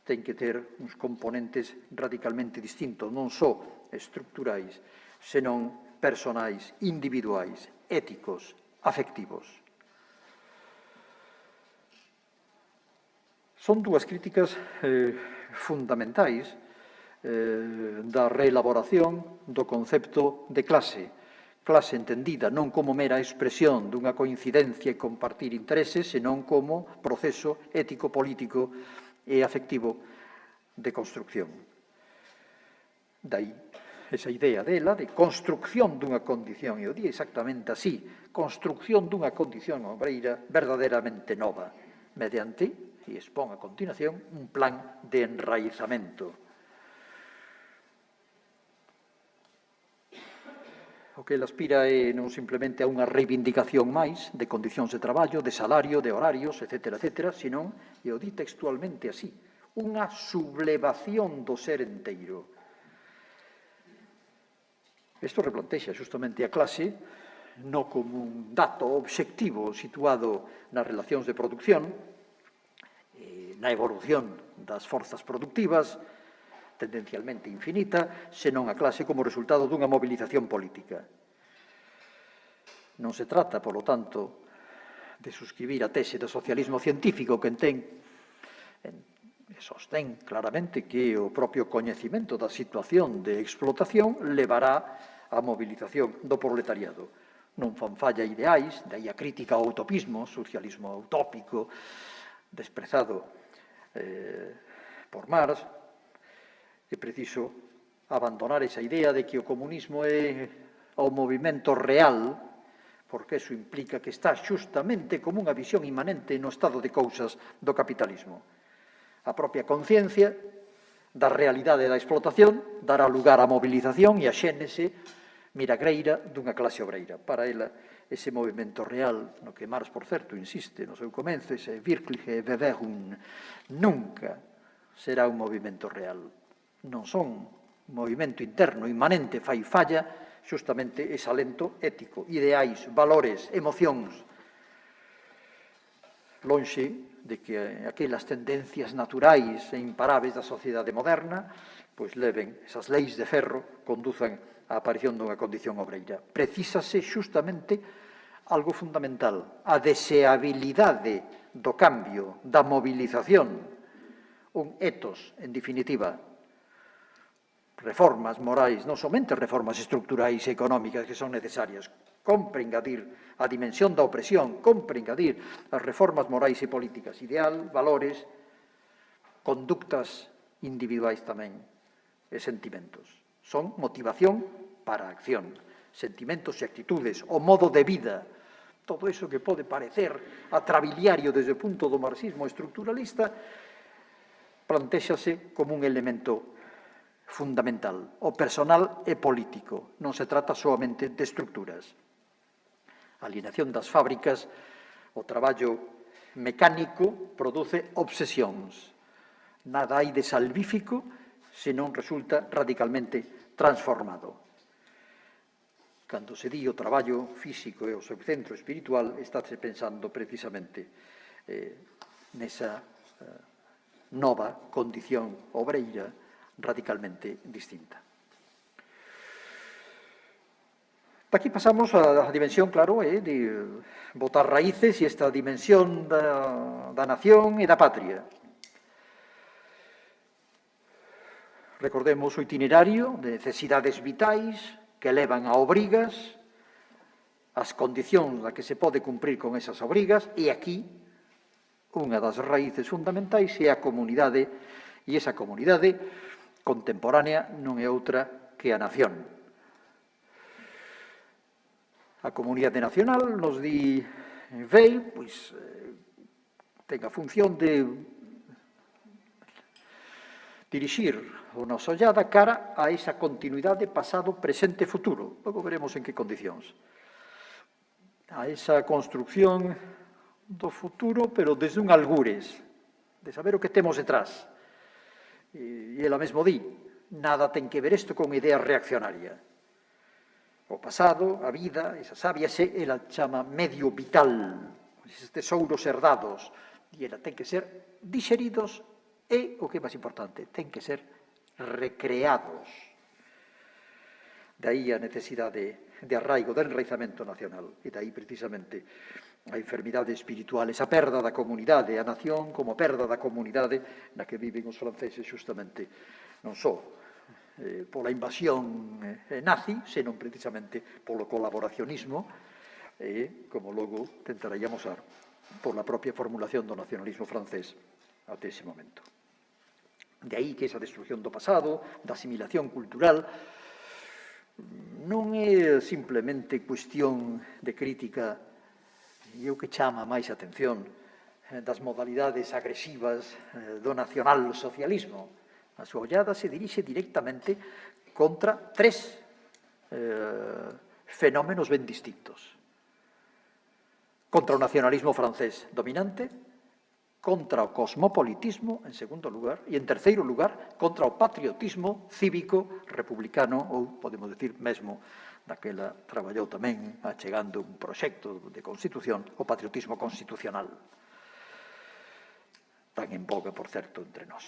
ten que ter uns componentes radicalmente distintos, non só estructurais, senón personais, individuais, éticos, afectivos. Son dúas críticas fundamentais da reelaboración do concepto de clase. Clase entendida non como mera expresión dunha coincidencia e compartir intereses, senón como proceso ético-político e afectivo de construcción. Daí esa idea dela de construcción dunha condición, e o di exactamente así, construcción dunha condición obreira verdadeiramente nova, mediante, e expón a continuación, un plan de enraizamento. O que ele aspira é non simplemente a unha reivindicación máis de condicións de traballo, de salario, de horarios, etc., senón, e o di textualmente así, unha sublevación do ser enteiro. Isto replantexa justamente a clase non como un dato obxectivo situado nas relacións de produción, na evolución das forzas productivas, tendencialmente infinita, senón a clase como resultado dunha mobilización política. Non se trata, polo tanto, de suscribir a tese do socialismo científico que sostén claramente que o propio coñecimento da situación de explotación levará á mobilización do proletariado. Non fan falla ideais, daí a crítica ao utopismo, socialismo utópico, desprezado por Marx. É preciso abandonar esa idea de que o comunismo é o movimento real, porque eso implica que está xustamente como unha visión inmanente no estado de cousas do capitalismo. A propia conciencia da realidade da explotación dará lugar á mobilización e a xénese milagreira dunha clase obreira. Para ela, ese movimento real, no que Marx, por certo, insiste no seu comenzo, ese Wirkliche Bewegung, nunca será un movimento real. Non son un movimento interno, inmanente, fai falla, xustamente ese alento ético, ideais, valores, emocións, lonxe de que aquelas tendencias naturais e imparáveis da sociedade moderna pois leven esas leis de ferro, conduzan á aparición dunha condición obreira. Precísase xustamente algo fundamental, a deseabilidade do cambio, da mobilización, un etos, en definitiva, reformas morais, non somente reformas estructurais e económicas que son necesarias, compre engadir a dimensión da opresión, compre engadir as reformas morais e políticas, ideal, valores, conductas individuais tamén, e sentimentos. Son motivación para a acción, sentimentos e actitudes, o modo de vida, todo iso que pode parecer atrabiliario desde o punto do marxismo estructuralista, plantéxase como un elemento fundamental, o personal e político. Non se trata solamente de estructuras. A alineación das fábricas, o traballo mecánico produce obsesións. Nada hai de salvífico se non resulta radicalmente transformado. Cando se di o traballo físico e o seu centro espiritual, estáse pensando precisamente nesa nova condición obreira radicalmente distinta. Aquí pasamos a dimensión, claro, de botar raíces e esta dimensión da nación e da patria. Recordemos o itinerario de necesidades vitais que levan a obrigas, as condicións na que se pode cumprir con esas obrigas, e aquí unha das raíces fundamentais é a comunidade, e esa comunidade contemporánea non é outra que a nación. A comunidade nacional, nos di Weil, pois ten a función de dirixir a nosa ollada cara a esa continuidade pasado, presente e futuro. Logo veremos en que condicións. A esa construcción do futuro, pero desde un algures, de saber o que temos detrás. E ela mesmo di, nada ten que ver isto con idea reaccionaria. O pasado, a vida, esa sabia, ela chama medio vital, eses tesouros herdados, e ela ten que ser dixeridos e, o que é máis importante, ten que ser recreados. De aí a necesidade de arraigo, de enraizamento nacional, e de aí precisamente a enfermidade espiritual, esa perda da comunidade, a nación como perda da comunidade na que viven os franceses xustamente, non só pola invasión nazi, senón precisamente polo colaboracionismo e, como logo tentarei amosar, pola propia formulación do nacionalismo francés até ese momento. De aí que esa destrucción do pasado, da asimilación cultural, non é simplemente cuestión de crítica, e o que chama máis atención, das modalidades agresivas do nacionalsocialismo. A súa ollada se dirixe directamente contra tres fenómenos ben distintos. Contra o nacionalismo francés dominante, contra o cosmopolitismo, en segundo lugar, e en terceiro lugar, contra o patriotismo cívico republicano, ou, podemos decir, mesmo, daquela traballou tamén achegando un proxecto de constitución, o patriotismo constitucional, tan en boga, por certo, entre nós.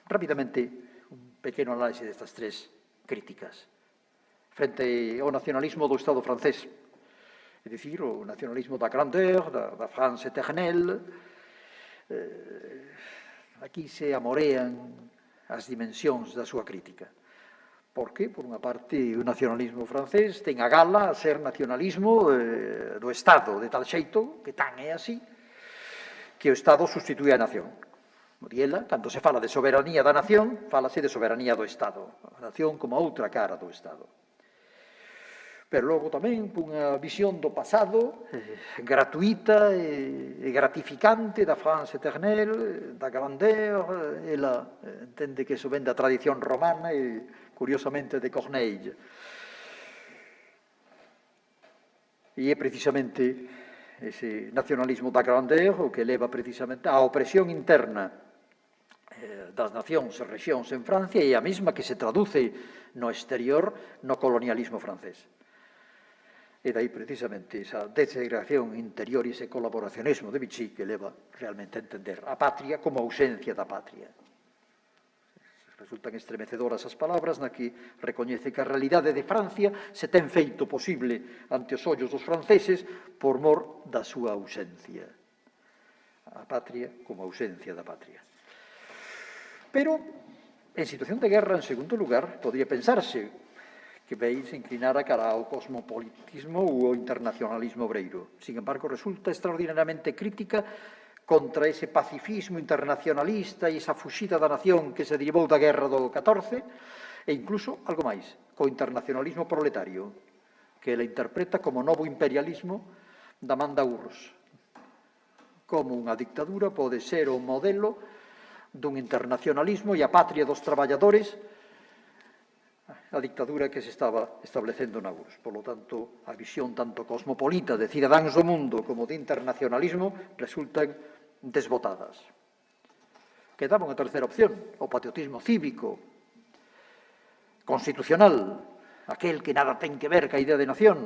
Rápidamente, un pequeno análise destas tres críticas. Frente ao nacionalismo do Estado francés, é dicir, o nacionalismo da grandeur, da France éternelle, aquí se amorean as dimensións da súa crítica. Porque, por unha parte, o nacionalismo francés ten a gala a ser nacionalismo do Estado, de tal xeito, que tan é así, que o Estado substitúe a nación. Moriela, cando se fala de soberanía da nación, fálase de soberanía do Estado, a nación como a outra cara do Estado. Pero logo tamén, unha visión do pasado gratuita e gratificante da France éternelle, da grandeur, ela entende que iso ven da tradición romana e, curiosamente, de Corneille. E é precisamente ese nacionalismo da grandeur o que leva precisamente á opresión interna das nacións e rexións en Francia é a mesma que se traduce no exterior no colonialismo francés. E dai precisamente esa desegregación interior e ese colaboracionismo de Vichy que leva realmente a entender a patria como ausencia da patria. Resultan estremecedoras as palabras na que recoñece que a realidade de Francia se ten feito posible ante os ollos dos franceses por mor da súa ausencia. A patria como ausencia da patria. Pero, en situación de guerra, en segundo lugar, podría pensarse que Weil se inclinara cara ao cosmopolitismo ou ao internacionalismo obreiro. Sin embargo, resulta extraordinariamente crítica contra ese pacifismo internacionalista e esa fuxida da nación que se derivou da guerra do 14 e incluso, algo máis, co internacionalismo proletario, que ela interpreta como novo imperialismo da man da URSS. Como unha dictadura pode ser o modelo dun internacionalismo e a patria dos traballadores, a dictadura que se estaba establecendo na URSS. Por lo tanto, a visión tanto cosmopolita de cidadáns do mundo como de internacionalismo resultan desbotadas. Quedaba unha terceira opción, o patriotismo cívico, constitucional, aquel que nada ten que ver ca idea de nación.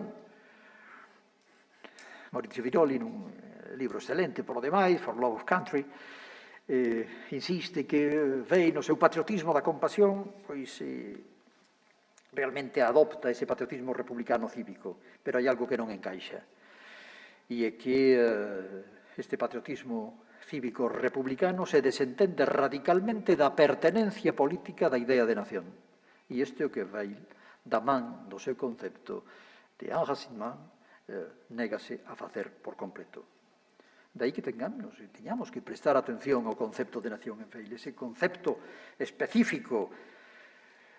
Maurizio Viroli, nun libro excelente, por lo demais, For Love of Country, insiste que Weil no seu patriotismo da compasión, pois realmente adopta ese patriotismo republicano cívico, pero hai algo que non encaixa. E é que este patriotismo cívico republicano se desentende radicalmente da pertenencia política da idea de nación. E este é o que Weil, da man do seu concepto de enracinement, négase a facer por completo. Daí que teñamos que prestar atención ao concepto de nación en Weil, ese concepto específico,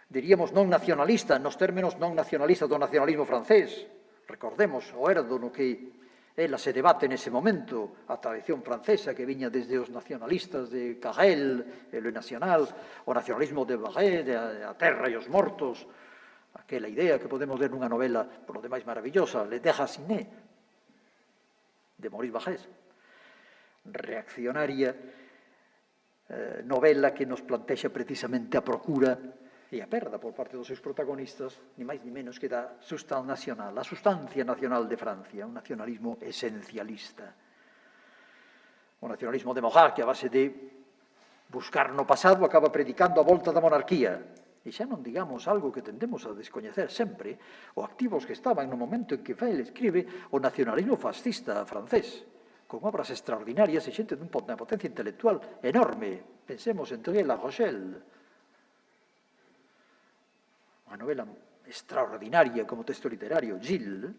diríamos non nacionalista, nos términos non nacionalistas do nacionalismo francés. Recordemos o erdo no que ela se debate nese momento, a tradición francesa que viña desde os nacionalistas de Carrel, Le National, o nacionalismo de Barré, de a terra e os mortos, aquela idea que podemos ver nunha novela, por lo demais maravillosa, Le Déraciné, de Maurice Barrés, reaccionaria novela que nos plantexa precisamente a procura e a perda por parte dos seus protagonistas, ni máis ni menos que da substancia nacional, a sustancia nacional de Francia, un nacionalismo esencialista. O nacionalismo de Marat, que a base de buscar no pasado, acaba predicando a volta da monarquía. E xa non digamos algo que tendemos a descoñecer sempre, o activos que estaban no momento en que Weil escribe o nacionalismo fascista francés, con obras extraordinarias e xente dunha potencia intelectual enorme. Pensemos en Thierry La Rochelle, unha novela extraordinaria como texto literario, Gilles,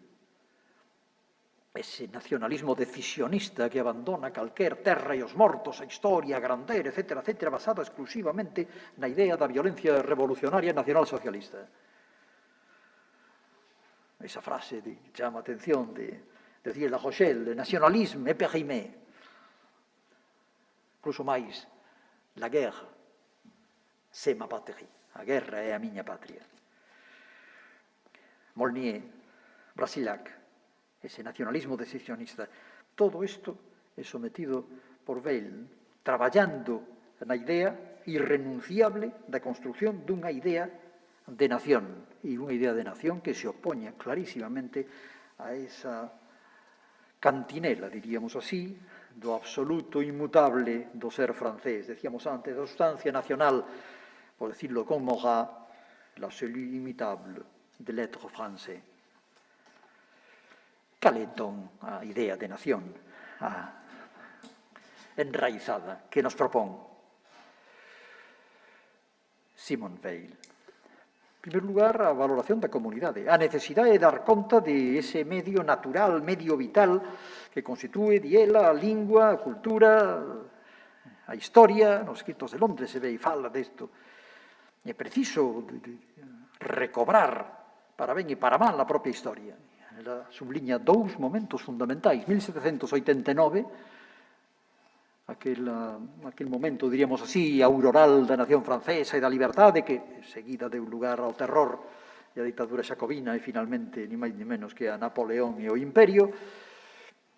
ese nacionalismo decisionista que abandona calquer terra e os mortos, a historia, a grandeza, etc., basada exclusivamente na idea da violencia revolucionaria nacional-socialista. Esa frase chama a atención de Thierry La Rochelle, nacionalisme é périmé. Incluso máis, la guerre, c'est ma patrie. A guerra é a miña patria. Molnier, Brasilac, ese nacionalismo decisionista, todo isto é sometido por Weil, traballando na idea irrenunciable da construción dunha idea de nación, e unha idea de nación que se opoña clarísimamente a esa cantinela, diríamos así, do absoluto inmutable do ser francés. Decíamos antes, da sustancia nacional, por decirlo con Marat, l'absolu imitable de l'être français. Cal é, entón, a idea de nación enraizada que nos propón Simone Weil? En primeiro lugar, a valoración da comunidade, a necesidade de dar conta de ese medio natural, medio vital, que constitúe, di ela, a lingua, a cultura, a historia. Nos escritos de Londres se ve e fala desto. É preciso recobrar para ben e para mal a propia historia. Ela subliña dous momentos fundamentais. 1789, aquel momento, diríamos así, auroral da nación francesa e da liberdade, que seguida deu lugar ao terror e a dictadura xacobina e finalmente, ni máis ni menos que a Napoleón e o Imperio,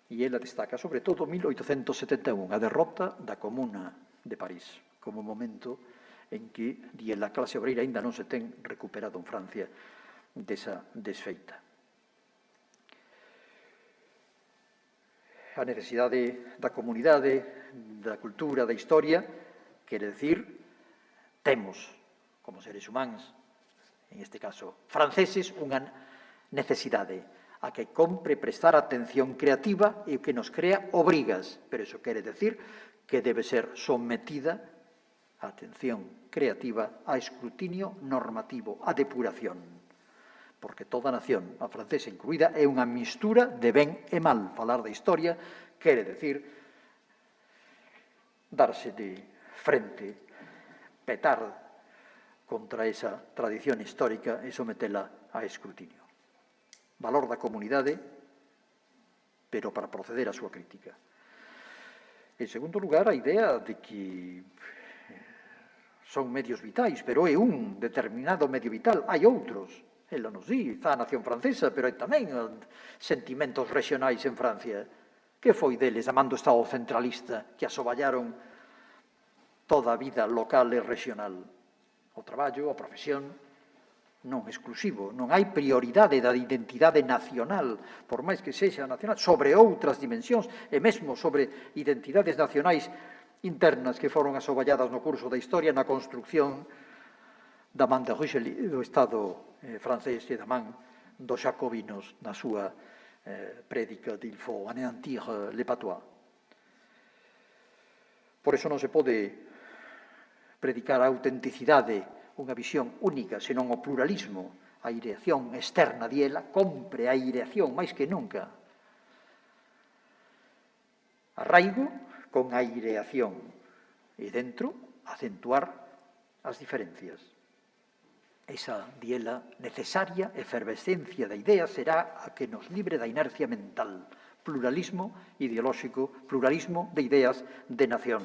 e ela destaca sobre todo 1871, a derrota da Comuna de París. como momento en que a clase obreira ainda non se ten recuperado en Francia desa desfeita. A necesidade da comunidade, da cultura, da historia, quere decir, temos, como seres humanos, en este caso franceses, unha necesidade a que compre prestar atención creativa e que nos crea obrigas, pero iso quere decir que debe ser sometida a atención creativa a escrutinio normativo, a depuración, porque toda nación, a francesa incluída, é unha mistura de ben e mal. Falar da historia quere decir darse de frente, petar contra esa tradición histórica e sometela a escrutinio. Valor da comunidade, pero para proceder á súa crítica. En segundo lugar, a idea de que son medios vitais, pero é un determinado medio vital, hai outros. Ela nos di, está a nación francesa, pero hai tamén sentimentos regionais en Francia. Que foi deles, amando o Estado centralista, que asoballaron toda a vida local e regional? O traballo, a profesión, non exclusivo, non hai prioridade da identidade nacional, por máis que sexa nacional, sobre outras dimensións, e mesmo sobre identidades nacionais internas que foron asoballadas no curso da historia, na construcción da man de Richelieu, do Estado francés e da man dos jacobinos na súa prédica de il faut anéantir les patois. Por iso non se pode predicar a autenticidade, unha visión única, senón o pluralismo, a aireación externa diela, compre a aireación máis que nunca. Arraigo con aireación e dentro acentuar as diferencias. Esa diela necesaria efervescencia da idea será a que nos libre da inercia mental, pluralismo ideolóxico, pluralismo de ideas de nación.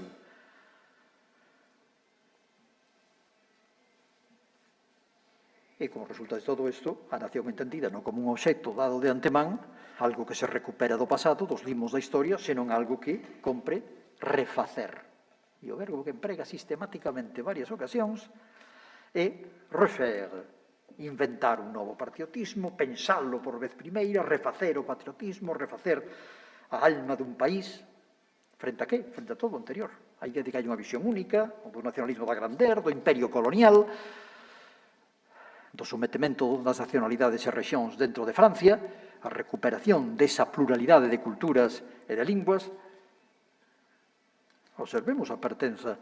E como resulta de todo isto, a nación entendida non como un obxecto dado de antemán, algo que se recupera do pasado, dos limos da historia, senón algo que compre refacer. E o verbo que emprega sistemáticamente varias ocasións é refaire, inventar un novo patriotismo, pensalo por vez primeira, refacer o patriotismo, refacer a alma dun país, frente a que? Frente a todo o anterior. A idea de que hai unha visión única, o do nacionalismo da grandeur, do imperio colonial, do sometemento das nacionalidades e rexións dentro de Francia, a recuperación desa pluralidade de culturas e de linguas. Observemos a pertenza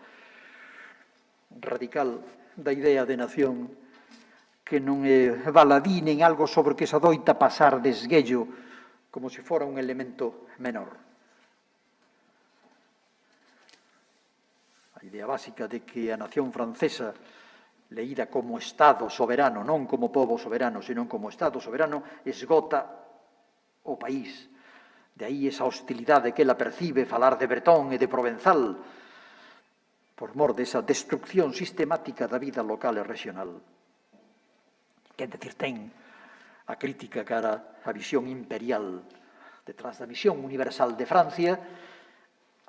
radical da idea de nación que non é baladín en algo sobre que se adoita pasar de esguello como se fora un elemento menor. A idea básica de que a nación francesa leída como Estado soberano, non como pobo soberano, senón como Estado soberano, esgota o país. De aí esa hostilidade que ela percibe falar de Bretón e de Provenzal, por mor desa destrucción sistemática da vida local e regional. Quer decir, ten a crítica cara a visión imperial detrás da visión universal de Francia,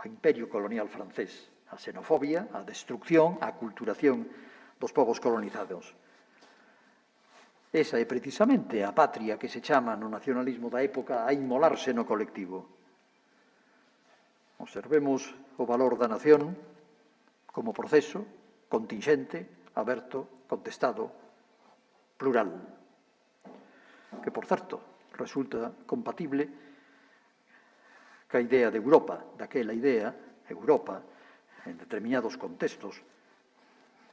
ao imperio colonial francés, a xenofobia, a destrucción, a aculturación dos povos colonizados. Esa é precisamente a patria que se chama no nacionalismo da época a inmolarse no colectivo. Observemos o valor da nación como proceso contingente, aberto, contestado, plural, que, por certo, resulta compatible ca idea de Europa, daquela idea, Europa, en determinados contextos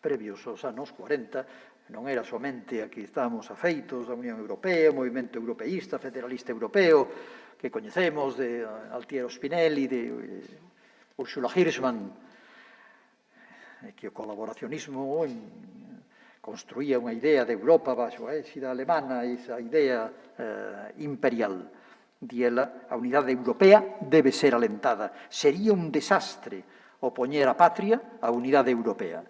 previos aos anos 40, non era somente a que estábamos afeitos da Unión Europea, o movimento europeísta, federalista europeo, que coñecemos de Altiero Spinelli, de Ursula Hirschman, que o colaboracionismo construía unha idea de Europa baixo a éxida alemana, esa idea imperial. Diela, a unidade europea debe ser alentada. Sería un desastre opoñer a patria á unidade europea.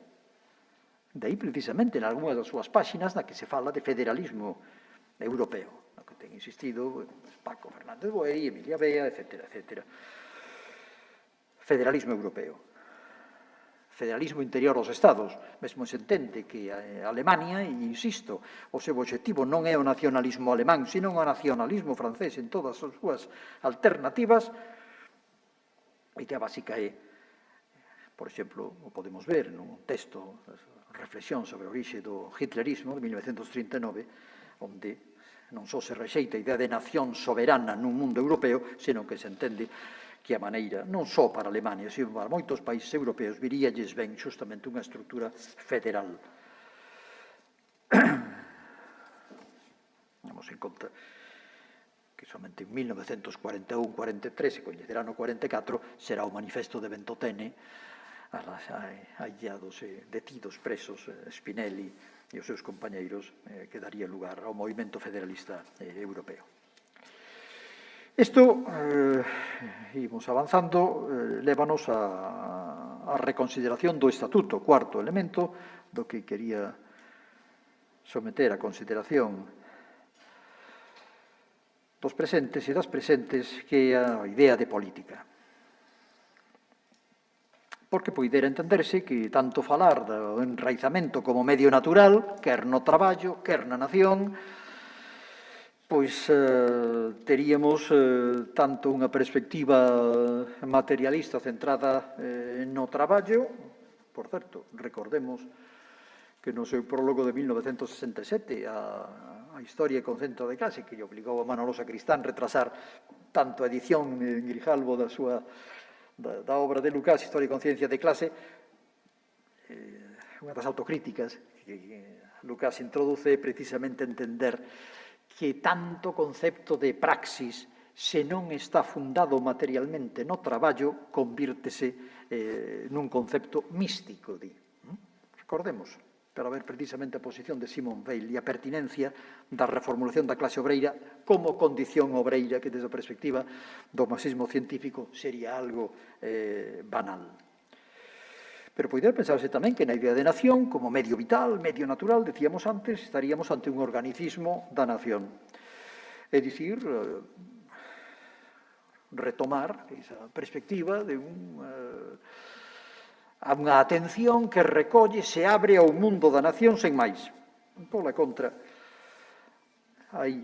De aí, precisamente, en algunhas das súas páxinas na que se fala de federalismo europeo, no que ten insistido Paco Fernández Boey, Emilia Bea, etc., etc. Federalismo europeo. federalismo interior dos Estados. Mesmo se entende que a Alemania, e insisto, o seu objetivo non é o nacionalismo alemán, sino o nacionalismo francés en todas as súas alternativas. A idea básica é, por exemplo, o podemos ver nun texto, reflexión sobre a orixe do hitlerismo de 1939, onde non só se rexeita a idea de nación soberana nun mundo europeo, senón que se entende que a maneira, non só para Alemania, sino para moitos países europeos, viríalles ben xustamente unha estrutura federal. Temos en conta que somente en 1941-43, se coñecerá no 44, será o manifesto de Ventotene, aillados e detidos, presos, Spinelli e os seus compañeiros, que daría lugar ao movimento federalista europeo. Isto, imos avanzando, lévanos a reconsideración do Estatuto, cuarto elemento do que quería someter a consideración dos presentes e das presentes, que é a idea de política. Porque poidera entenderse que tanto falar do enraizamento como medio natural, quer no traballo, quer na nación, pois teríamos tanto unha perspectiva materialista centrada no traballo. Por certo, recordemos que no seu prólogo de 1967 a historia con centro de clase, que lle obligou a Manolo Sacristán retrasar tanto a edición en Grijalbo da obra de Lucas, Historia e Conciencia de Clase, unha das autocríticas que Lucas introduce precisamente entender que tanto concepto de praxis, se non está fundado materialmente no traballo, convírtese nun concepto místico, di. Recordemos, para ver precisamente a posición de Simone Weil e a pertinencia da reformulación da clase obreira como condición obreira, que desde a perspectiva do marxismo científico sería algo banal. Pero poidera pensarse tamén que na idea de nación, como medio vital, medio natural, decíamos antes, estaríamos ante un organicismo da nación. É dicir, retomar esa perspectiva de unha atención que recolle, se abre ao mundo da nación sen máis. Pola contra, hai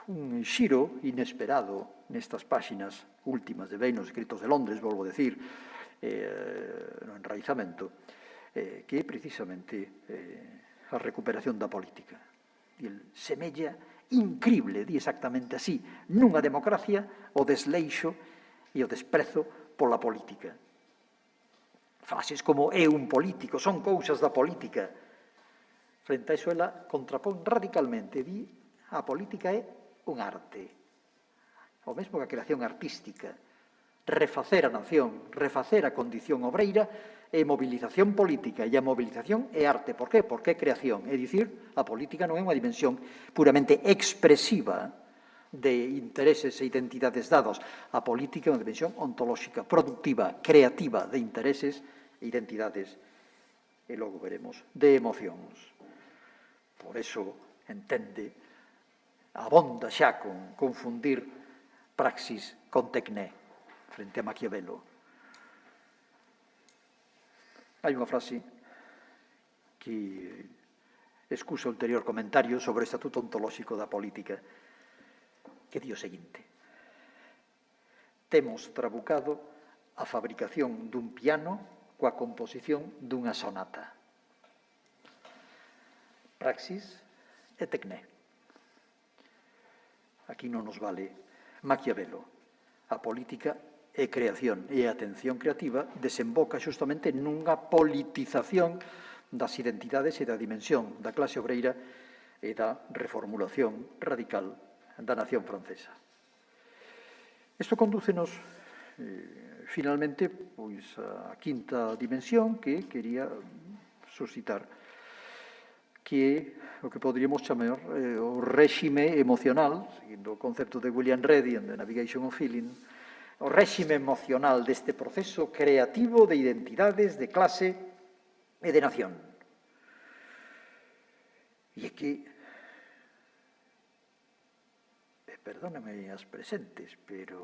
un xiro inesperado nestas páxinas últimas de Beinos escritos de Londres, volvo a decir, no enraizamento, que é precisamente a recuperación da política. E semella incrible, di exactamente así, nunha democracia o desleixo e o desprezo pola política. Frases como é un político, son cousas da política. Frente a iso, ela contrapón radicalmente, di a política é un arte, o mesmo que a creación artística. Refacer a nación, refacer a condición obreira é movilización política, e a movilización é arte. Por qué? Porque é creación. É dicir, a política non é unha dimensión puramente expresiva de intereses e identidades dados. A política é unha dimensión ontolóxica, productiva, creativa de intereses e identidades, e logo veremos, de emocións. Por eso, entende, abonda xa con confundir praxis con tecné frente a Maquiavelo. Hai unha frase que excusa o ulterior comentario sobre o estatuto ontolóxico da política, que di o seguinte: temos trabucado a fabricación dun piano coa composición dunha sonata. Praxis e tecné. Aquí non nos vale Maquiavelo. A política e creación e a atención creativa desemboca xustamente nunha politización das identidades e da dimensión da clase obreira e da reformulación radical da nación francesa. Isto condúcenos finalmente pois a quinta dimensión que quería suscitar, que é o que poderíamos chamar o réxime emocional, seguindo o concepto de William Ready en The Navigation of Feeling, o réxime emocional deste proceso creativo de identidades, de clase e de nación. E é que, perdóname as presentes, pero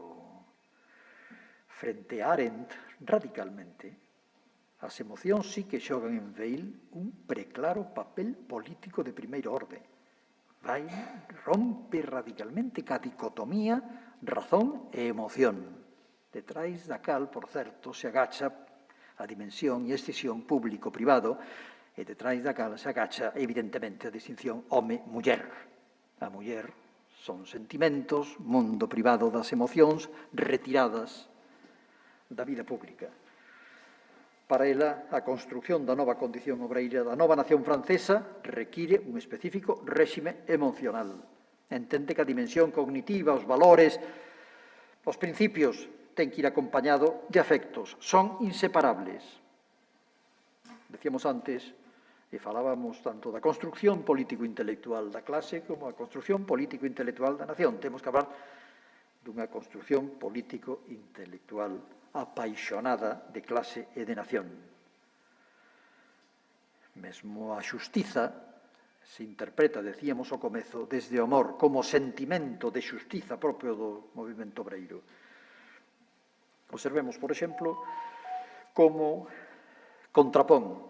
frente a Arendt, radicalmente, As emocións sí que xogan en Veil un preclaro papel político de primeira orde. Vai rompe radicalmente ca dicotomía razón e emoción. Detrás da cal, por certo, se agacha a dimensión e excisión público-privado e detrás da cal se agacha, evidentemente, a distinción home-muller. A muller son sentimentos, mundo privado das emocións, retiradas da vida pública. Para ela, a construción da nova condición obreira da nova nación francesa require un específico réxime emocional. Entende que a dimensión cognitiva, os valores, os principios, ten que ir acompañado de afectos. Son inseparables. Decíamos antes, e falábamos tanto da construcción político-intelectual da clase como a construcción político-intelectual da nación. Temos que hablar dunha construcción político-intelectual apaixonada de clase e de nación. Mesmo a xustiza se interpreta, decíamos ao comezo, desde o amor como sentimento de xustiza propio do movimento obreiro. Observemos, por exemplo, como contrapón.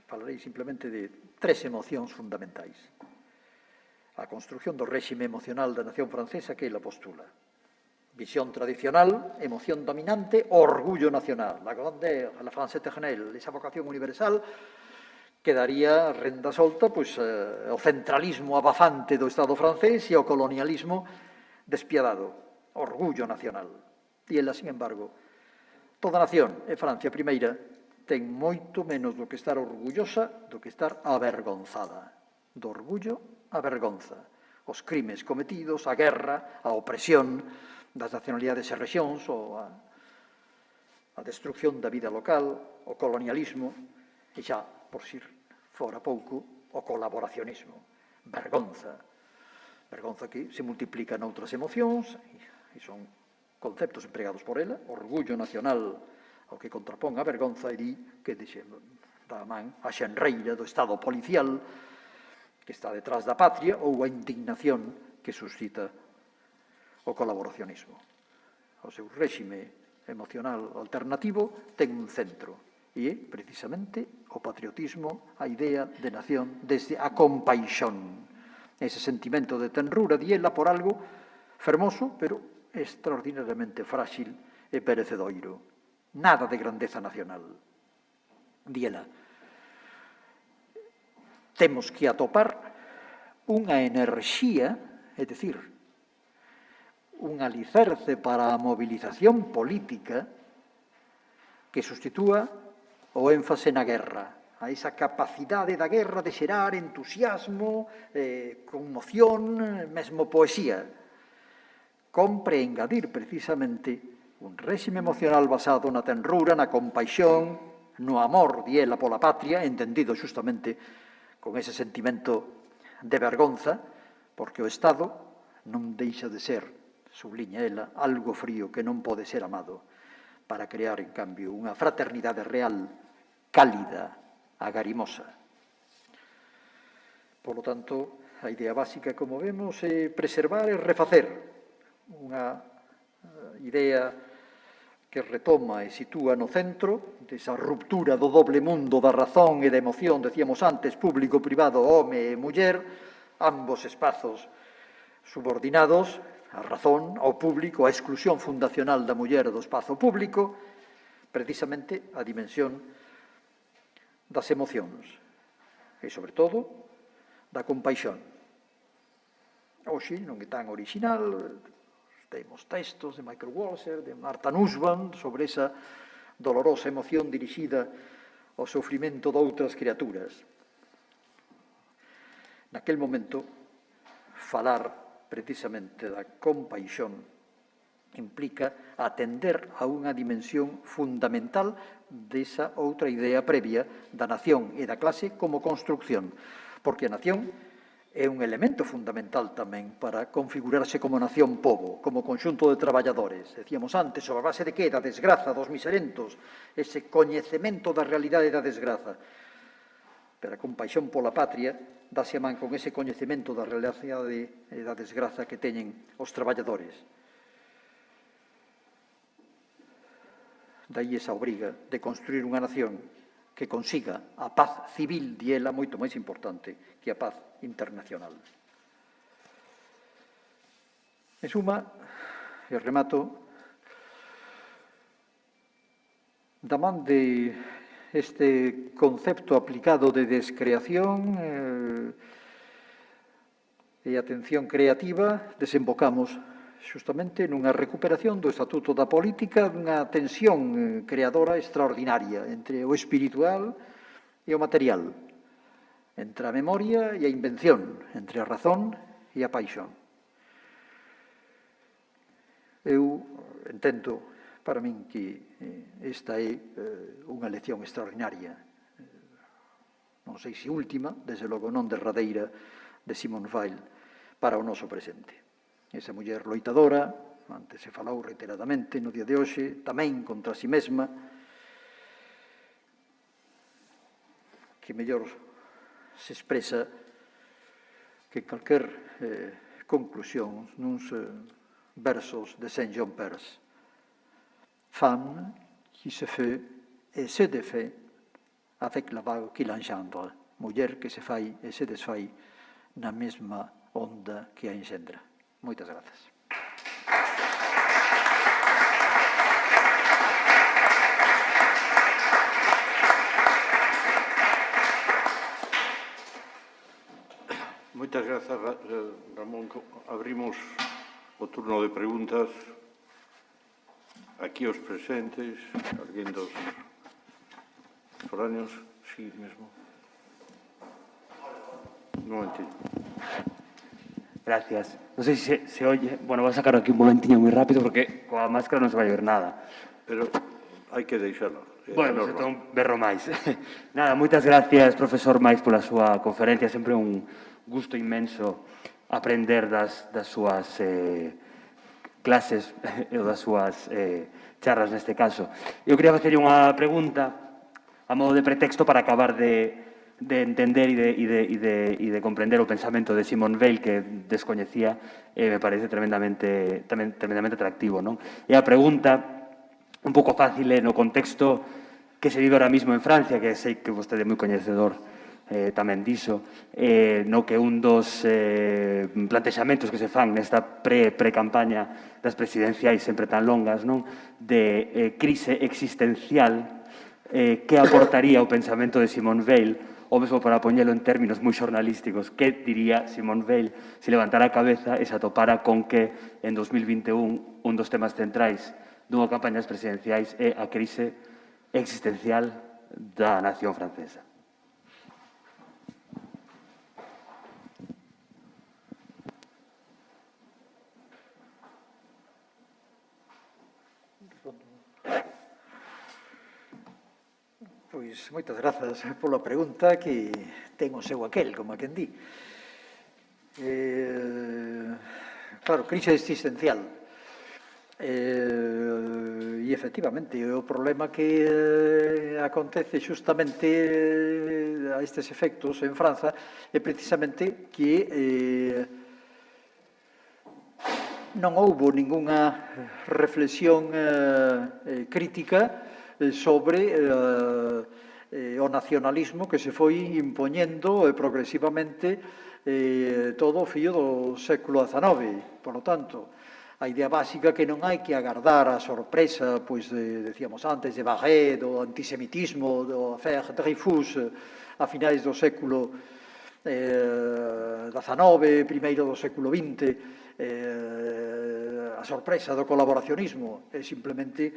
Falarei simplemente de tres emocións fundamentais. A construcción do réxime emocional da nación francesa que ela postula. Visión tradicional, emoción dominante, orgullo nacional. La grandeur, la France éternelle, esa vocación universal que daría renda solta ao centralismo abafante do Estado francés e ao colonialismo despiadado. Orgullo nacional. E ela, sin embargo, toda nación, e Francia primeira, ten moito menos do que estar orgullosa do que estar avergonzada. Do orgullo a vergonza. Os crimes cometidos, a guerra, a opresión das nacionalidades e rexións, ou a destrucción da vida local, o colonialismo, e xa, por si fora pouco, o colaboracionismo. Vergonza. Vergonza que se multiplica noutras emocións, e son conceptos empregados por ela, orgullo nacional, ao que contrapón a vergonza, e di que dá man a xenreira do Estado policial que está detrás da patria, ou a indignación que suscita o colaboracionismo. O seu réxime emocional alternativo ten un centro e é, precisamente, o patriotismo, a idea de nación desde a compaixón. Ese sentimento de tenrura diela por algo fermoso, pero extraordinariamente frágil e perecedoiro. Nada de grandeza nacional. Diela. Temos que atopar unha enerxía, é dicir, un alicerce para a movilización política que sustitúa o énfase na guerra, a esa capacidade da guerra de xerar entusiasmo, conmoción, mesmo poesía. Compre engadir precisamente un réxime emocional basado na tenrura, na compaixón, no amor diela pola patria, entendido xustamente con ese sentimento de vergonza, porque o Estado non deixa de ser, subliña ela, algo frío que non pode ser amado, para crear, en cambio, unha fraternidade real, cálida, agarimosa. Por lo tanto, a idea básica, como vemos, é preservar e refacer unha idea que retoma e sitúa no centro desa ruptura do doble mundo da razón e da emoción, decíamos antes, público-privado, home e muller, ambos espazos subordinados a razón, ao público, a exclusión fundacional da muller do espazo público, precisamente a dimensión das emocións e, sobre todo, da compaixón. Hoxe non é tan original, temos textos de Michael Walzer, de Martha Nussbaum, sobre esa dolorosa emoción dirixida ao sofrimento doutras criaturas. Naquel momento, falar precisamente da compaixón implica atender a unha dimensión fundamental desa outra idea previa da nación e da clase como construcción, porque a nación é un elemento fundamental tamén para configurarse como nación pobo, como conxunto de traballadores. Decíamos antes, sobre a base de que? Da desgraza dos miserentos, ese coñecemento da realidade da desgraza. Pero a compaixón pola patria dáse a man con ese coñecemento da realidade e da desgraza que teñen os traballadores. daí esa obriga de construir unha nación que consiga a paz civil, di ela, moito máis importante que a paz internacional. En suma, e remato, da man de este concepto aplicado de descreación e atención creativa, desembocamos xustamente nunha recuperación do Estatuto da Política, dunha tensión creadora extraordinaria entre o espiritual e o material, entre a memoria e a invención, entre a razón e a paixón. Eu entendo para min que esta é unha lección extraordinaria, non sei se última, desde logo non derradeira, de Simone Weil para o noso presente. Esa muller loitadora, antes se falou reiteradamente no día de hoxe, tamén contra si mesma, que mellor se expresa que calquer conclusión nuns versos de Saint-Jean Perse. Femme qui se fait et se défait avec la vague qui l'engendre. Muller que se fai e se desfai na mesma onda que a enxendra. Moitas grazas. Moitas grazas, Ramón. Abrimos o turno de preguntas aquí aos presentes, alguén dos foráneos, sí mesmo. Un momentito. Gracias. Non sei se se oye. Bueno, vou a sacar aquí un momentiño moi rápido porque coa máscara non se vai ver nada. Pero hai que deixala. Bueno, pues entón berro máis. Nada, moitas gracias, profesor Máis, pola súa conferencia. Sempre un gusto inmenso aprender das súas clases ou das súas charlas neste caso. Eu quería facerlle unha pregunta a modo de pretexto para acabar de entender e de comprender o pensamento de Simone Weil, que descoñecía e me parece tremendamente atractivo, non? E a pregunta, un pouco fácil, no contexto que se vive ahora mismo en Francia, que sei que vostede é moi coñecedor tamén diso, no que un dos plantexamentos que se fan nesta pre-campaña das presidenciais sempre tan longas, non? De crise existencial, que aportaría o pensamento de Simone Weil, ou mesmo para poñelo en términos moi xornalísticos, que diría Simone Weil se levantara a cabeza e se atopara con que en 2021 un dos temas centrais dunha campaña das presidenciais é a crise existencial da nación francesa. Pois moitas grazas pola pregunta, que ten o seu aquel, como a quen di. Claro, crise existencial. E efectivamente, o problema que acontece xustamente a estes efectos en França é precisamente que non houbo ningunha reflexión crítica sobre o nacionalismo que se foi impoñendo progresivamente todo o fío do século XIX. Por lo tanto, a idea básica que non hai que agardar a sorpresa, pois, decíamos antes, de Barré, do antisemitismo, do affaire Dreyfus, a finais do século XIX, primeiro do século XX, a sorpresa do colaboracionismo é simplemente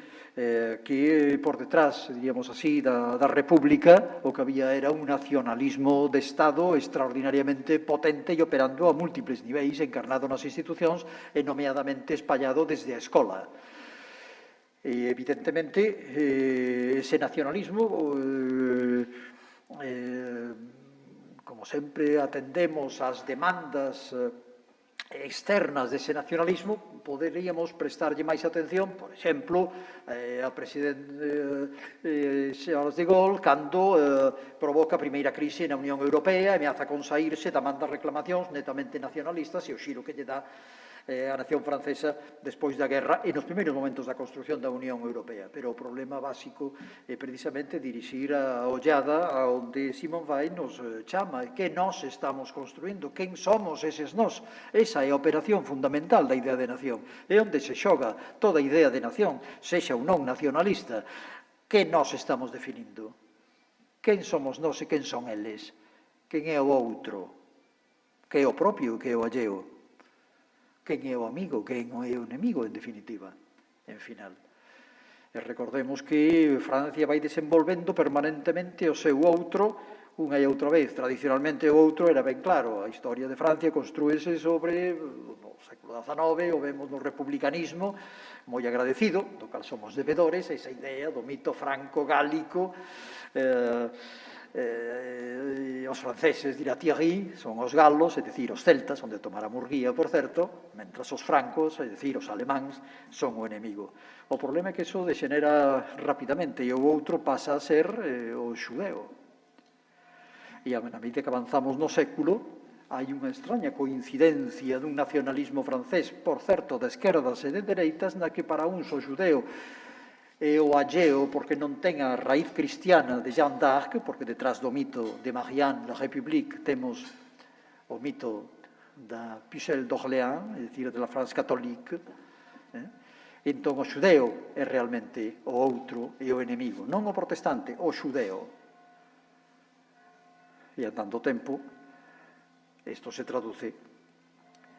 que por detrás, diríamos así, da República o que había era un nacionalismo de Estado extraordinariamente potente e operando a múltiples niveis, encarnado nas institucións e nomeadamente espallado desde a escola. E evidentemente ese nacionalismo como sempre atendemos ás demandas externas dese nacionalismo, poderíamos prestarlle máis atención, por exemplo, a presidente Charles de Gaulle, cando provoca a primeira crise na Unión Europea, ameaza con saírse da man das reclamacións netamente nacionalistas e o xiro que lle dá a nación francesa despois da guerra e nos primeiros momentos da construción da Unión Europea. Pero o problema básico é precisamente dirixir a ollada a onde Simone Weil nos chama, que nós estamos construindo, quen somos eses nós. Esa é a operación fundamental da idea de nación. É onde se xoga toda a idea de nación, sexa ou non nacionalista, que nós estamos definindo. Quen somos nós e quen son eles? Quen é o outro? Que é o propio e que é o alleo? Quen é o amigo, quen é o inimigo, en definitiva, en final. E recordemos que Francia vai desenvolvendo permanentemente o seu outro unha e outra vez. Tradicionalmente o outro era ben claro. A historia de Francia construíse sobre o século XIX, o vemos no republicanismo, moi agradecido, do cal somos debedores, esa idea do mito franco-gálico, os franceses, dirá Thierry, son os galos, é dicir, os celtas, onde tomara Murguía, por certo, mentras os francos, é dicir, os alemáns, son o enemigo. O problema é que iso degenera rapidamente e o outro pasa a ser o xudeo. E a medida que avanzamos no século, hai unha extraña coincidencia dun nacionalismo francés, por certo, de esquerdas e de dereitas, na que para uns o xudeo é o alleo porque non ten a raíz cristiana de Jeanne d'Arc, porque detrás do mito de Marianne, la République, temos o mito da Pucelle d'Orléans, é dicir, de la France catholique. Entón, o xudeo é realmente o outro e o enemigo, non o protestante, o xudeo. E andando tempo, isto se traduce,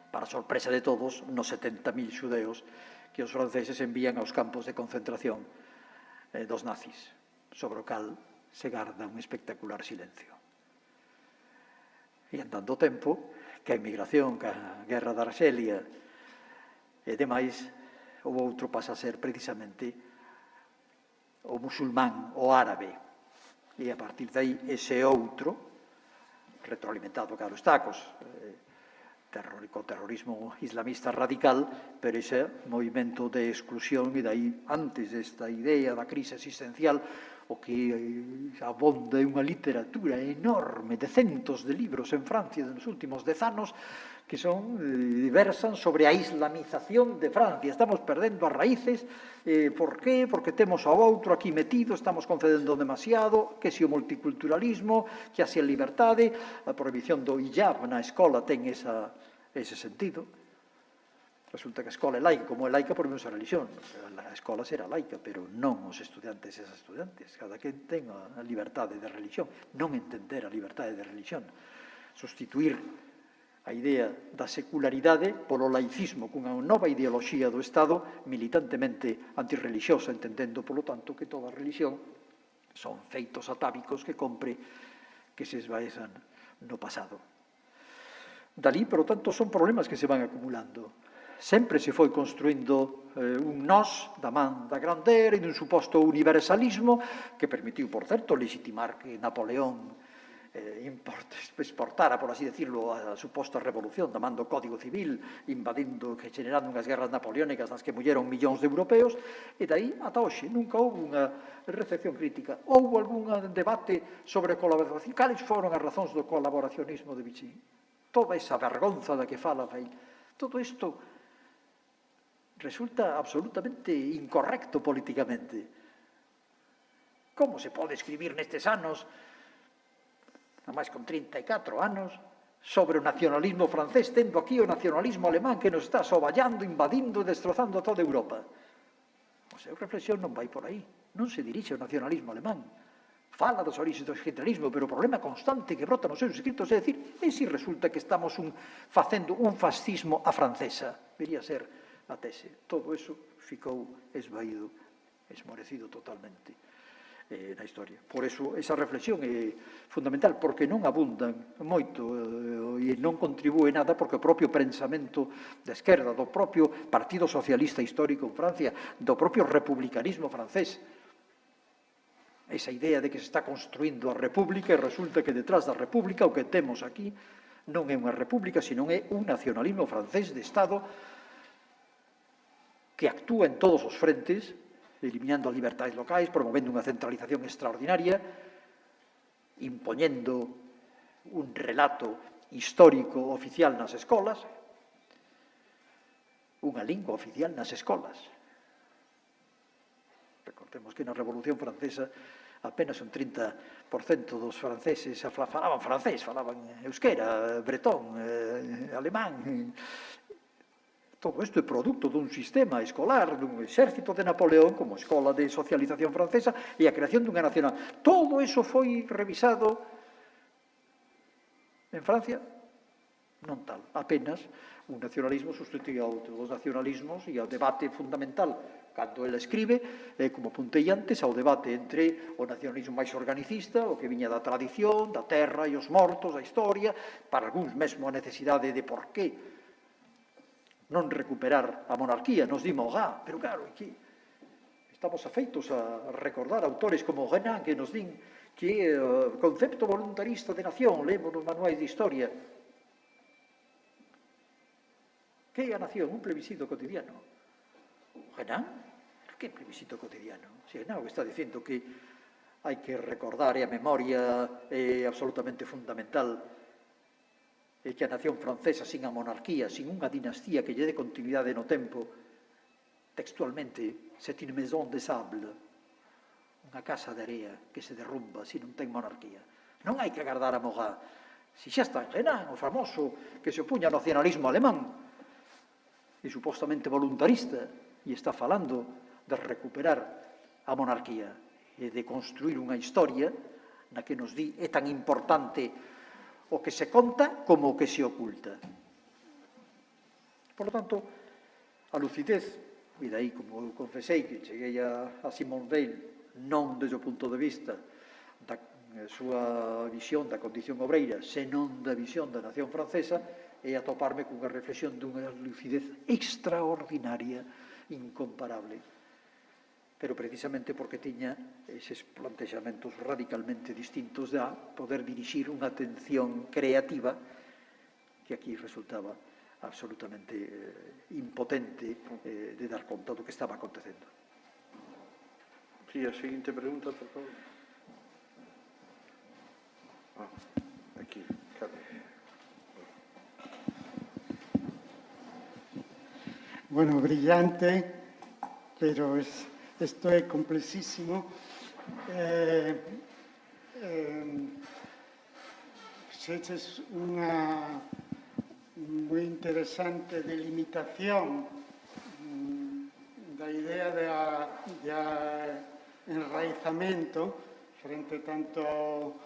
para sorpresa de todos, nos 70.000 xudeos que os franceses envían aos campos de concentración dos nazis, sobre o cal se garda un espectacular silencio. E andando tempo, que a emigración, que a guerra da Arxelia e demais, o outro pasa a ser precisamente o musulmán, o árabe. E a partir de aí, ese outro, retroalimentado, claro está, co terrorismo islamista radical, pero ese movimento de exclusión, e dai, antes desta idea da crise existencial, o que abonda unha literatura enorme de centos de libros en Francia nos últimos 10 anos, que son diversas sobre a islamización de Francia. Estamos perdendo as raíces. Por qué? Porque temos ao outro aquí metido, estamos concedendo demasiado, que se o multiculturalismo, que se a liberdade, a prohibición do hijab na escola ten ese sentido. Resulta que a escola é laica, como é laica prohibimos a religión. A escola será laica, pero non os estudantes e as estudantes. Cada quen ten a liberdade de religión. Non entender a liberdade de religión. Sustituir a idea da secularidade polo laicismo cunha nova ideoloxía do Estado militantemente antirrelixiosa, entendendo, polo tanto, que toda religión son feitos atávicos que compre que se esvaezan no pasado. Dalí, por lo tanto, son problemas que se van acumulando. Sempre se foi construindo un nós da man da Grandeur e dun suposto universalismo que permitiu, por certo, legitimar que Napoleón exportara, por así decirlo, a suposta revolución da man do Código Civil, invadindo, generando unhas guerras napoleónicas nas que mulleron millóns de europeos, e dai ata hoxe nunca houve unha recepción crítica. Houve algún debate sobre a colaboración. Cales foron as razóns do colaboracionismo de Vichy? Toda esa vergonza da que fala Weil. Todo isto resulta absolutamente incorrecto políticamente. Como se pode escribir nestes anos, a máis con 34 anos, sobre o nacionalismo francés, tendo aquí o nacionalismo alemán que nos está asovallando, invadindo e destrozando toda Europa? A súa reflexión non vai por aí. Non se dirixe ao nacionalismo alemán. Fala dos orixes do hitlerismo, pero o problema constante que brota nos seus escritos é dicir, e se resulta que estamos facendo un fascismo a francesa? Debería ser a tese. Todo eso ficou esvaído, esmorecido totalmente na historia. Por eso, esa reflexión é fundamental, porque non abundan moito e non contribúe nada, porque o propio pensamento da esquerda, do propio Partido Socialista Histórico en Francia, do propio republicanismo francés, esa idea de que se está construindo a república e resulta que detrás da república o que temos aquí non é unha república, sino é un nacionalismo francés de Estado que actúa en todos os frentes, eliminando as libertades locais, promovendo unha centralización extraordinaria, impoñendo un relato histórico oficial nas escolas, unha lingua oficial nas escolas. Recordemos que na Revolución Francesa apenas un 30% dos franceses falaban francés, falaban euskera, bretón, alemán. Todo isto é produto dun sistema escolar, dun exército de Napoleón, como escola de socialización francesa, e a creación dunha nacional. Todo iso foi revisado en Francia? Non tal, apenas un nacionalismo sustituía a outro dos nacionalismos e ao debate fundamental cando ele escribe, como puntei antes, ao debate entre o nacionalismo máis organicista, o que viña da tradición, da terra e os mortos, a historia, para algúns mesmo a necesidade de por qué non recuperar a monarquía, nos di Maurras, pero claro, aquí estamos afeitos a recordar autores como Renan, que nos din que o concepto voluntarista de nación, lemos nos manuais de historia. Que é a nación? Un plebiscito cotidiano. Renan? Que plebiscito cotidiano? Si Renan está dicendo que hai que recordar e a memoria é absolutamente fundamental e que a nación francesa sin a monarquía, sin unha dinastía que lle dé continuidade no tempo, textualmente, c'est une maison de sable, unha casa de area que se derrumba se non ten monarquía. Non hai que agardar a Maurras. Si xa está en Renan, o famoso que se opuña ao nacionalismo alemán e supostamente voluntarista e está falando de recuperar a monarquía e de construir unha historia na que nos di é tan importante o que se conta como o que se oculta. Por lo tanto, a lucidez, e dai, como eu confesei, que cheguei a Simone Weil non desde o punto de vista da súa visión da condición obreira, senón da visión da nación francesa, e atoparme cunha reflexión dunha lucidez extraordinaria, incomparable, pero precisamente porque tiña eses plantexamentos radicalmente distintos a poder dirixir unha atención creativa que aquí resultaba absolutamente impotente de dar conta do que estaba acontecendo. Sí, a seguinte pregunta, por favor. Aquí, Carlos. Bueno, brillante, pero esto é complexísimo. Fixeches unha moi interesante delimitación da idea de enraizamento frente tanto ao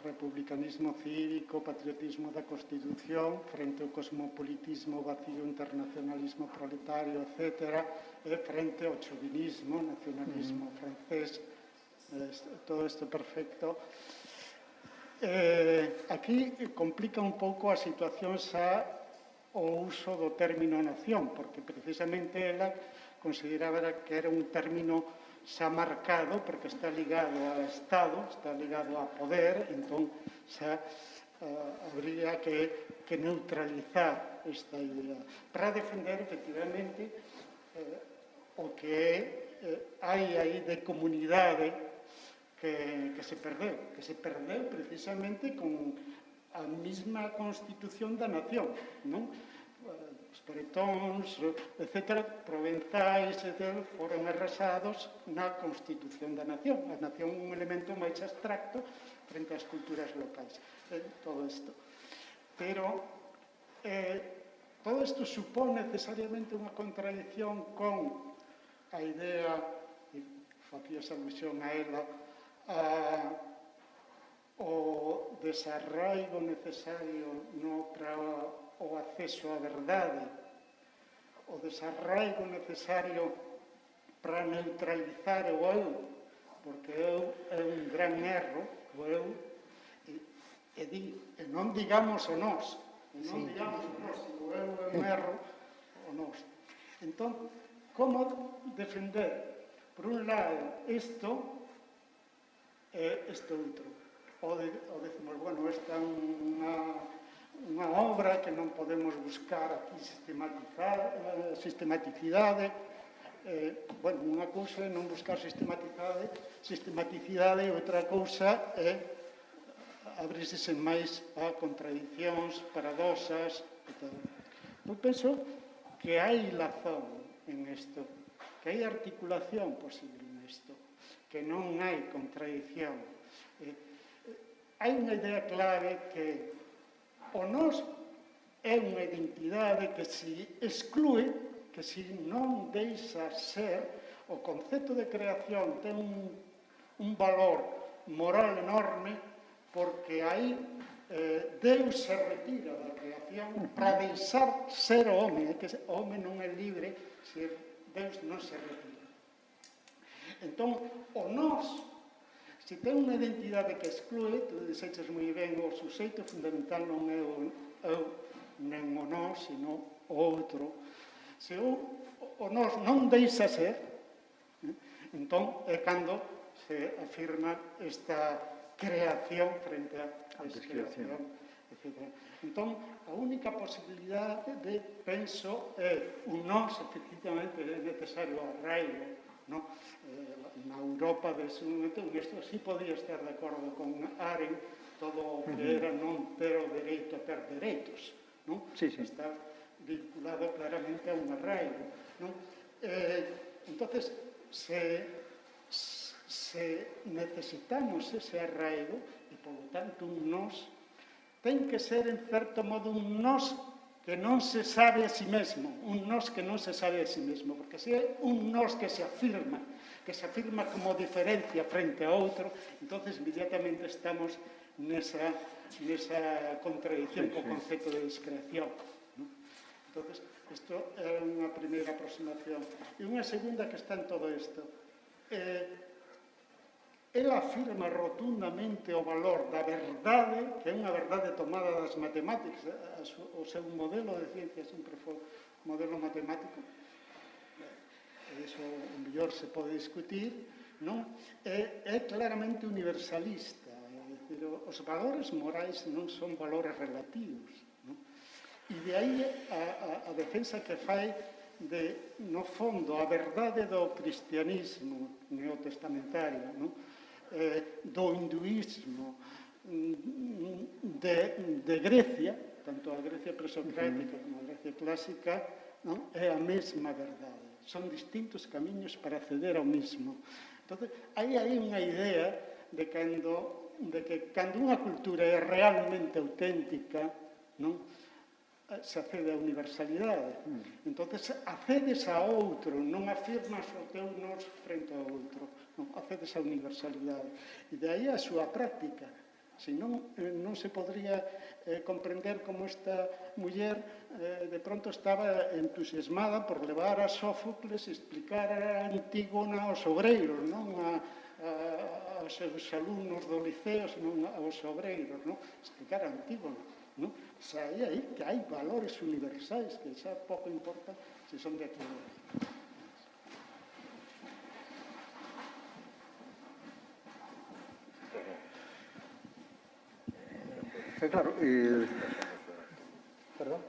republicanismo cívico, patriotismo da Constitución, frente ao cosmopolitismo vacío, internacionalismo proletario, etc., e frente ao chauvinismo, nacionalismo francés, todo isto perfecto. Aquí complica un pouco a situación xa o uso do término nación, porque precisamente ela consideraba que era un término xa marcado, porque está ligado ao Estado, está ligado a poder, entón xa habría que neutralizar esta idea para defender efectivamente o que hai aí de comunidade que se perdeu precisamente con a mesma constitución da nación, non? Os bretóns, etc., provenzais, etc., foron arrasados na constitución da nación. A nación é un elemento máis abstracto frente ás culturas locais. Todo isto. Pero todo isto supón necesariamente unha contradicción con a idea, e facías alusión a ela, o desarraigo necesario para o acceso á verdade, o desarraigo necesario para neutralizar o eu, porque eu é un gran erro, o eu, e non digamos o nós, sino o eu é un erro, o nós. Entón, como defender, por un lado, isto e isto outro? O decimos, bueno, esta é unha obra que non podemos buscar aquí sistematicidade. Bueno, unha cousa é non buscar sistematicidade e outra cousa é abrirse máis a contradicións, paradoxas e tal. Eu penso que hai lazón en isto, que hai articulación posible nisto, que non hai contradición. Hai unha idea clave que o nós é unha identidade que se exclúe, que se non deixa ser, o concepto de creación ten un valor moral enorme porque aí Deus se retira da creación para deixar ser o home, que o home non é libre se Deus non se retira. Entón, o nós, se ten unha identidade que exclúe, tu dixeches moi ben, o suxeito fundamental non é o eu, nen o nós, sino o outro. Se o nós non deixa ser, entón é cando se afirma esta creación frente a descreación, etc. Entón, a única posibilidade de, penso, é un nós, efectivamente, é necesario arraigo, no? Na Europa dese momento, isto sí podía estar de acordo con Arendt, todo o que era non ter o dereito a ter dereitos, non? Sí, sí. Está vinculado claramente a un arraigo, non? Entonces, se necesitamos ese arraigo, e, polo tanto, un nós, ten que ser, en certo modo, un nós que non se sabe a si mesmo, un nós que non se sabe a si mesmo, porque se é un nós que se afirma como diferencia frente a outro, entonces inmediatamente estamos nesa contradicción co concepto de discreción. ¿No? Entonces, isto é unha primeira aproximación. E unha segunda que está en todo isto. Ela afirma rotundamente o valor da verdade, que é unha verdade tomada das matemáticas, o seu modelo de ciencia sempre foi un modelo matemático, e iso o mellor se pode discutir, non? É claramente universalista, é dicir, os valores morais non son valores relativos, non? E de aí a defensa que fai de, no fondo, a verdade do cristianismo neotestamentario, non? Do hinduismo, de Grecia, tanto a Grecia presocrática como a Grecia clásica, non? É a mesma verdade. Son distintos camiños para acceder ao mismo. Entón, hai unha idea de que cando unha cultura é realmente auténtica, non? Se accede a universalidade. Entón, accedes a outro, non afirmas o teu nós frente ao outro, non, accedes a universalidade. E de aí a súa práctica. Senón, non se podría comprender como esta muller de pronto estaba entusiasmada por levar a Sófocles e explicar a Antígona aos obreiros, non? Aos seus alumnos do liceo, senón aos obreiros, non? Explicar a Antígona. ¿No? O sea, aí que hai valores universais que xa pouco importa se son de aquí ou de aquí. Claro, perdón?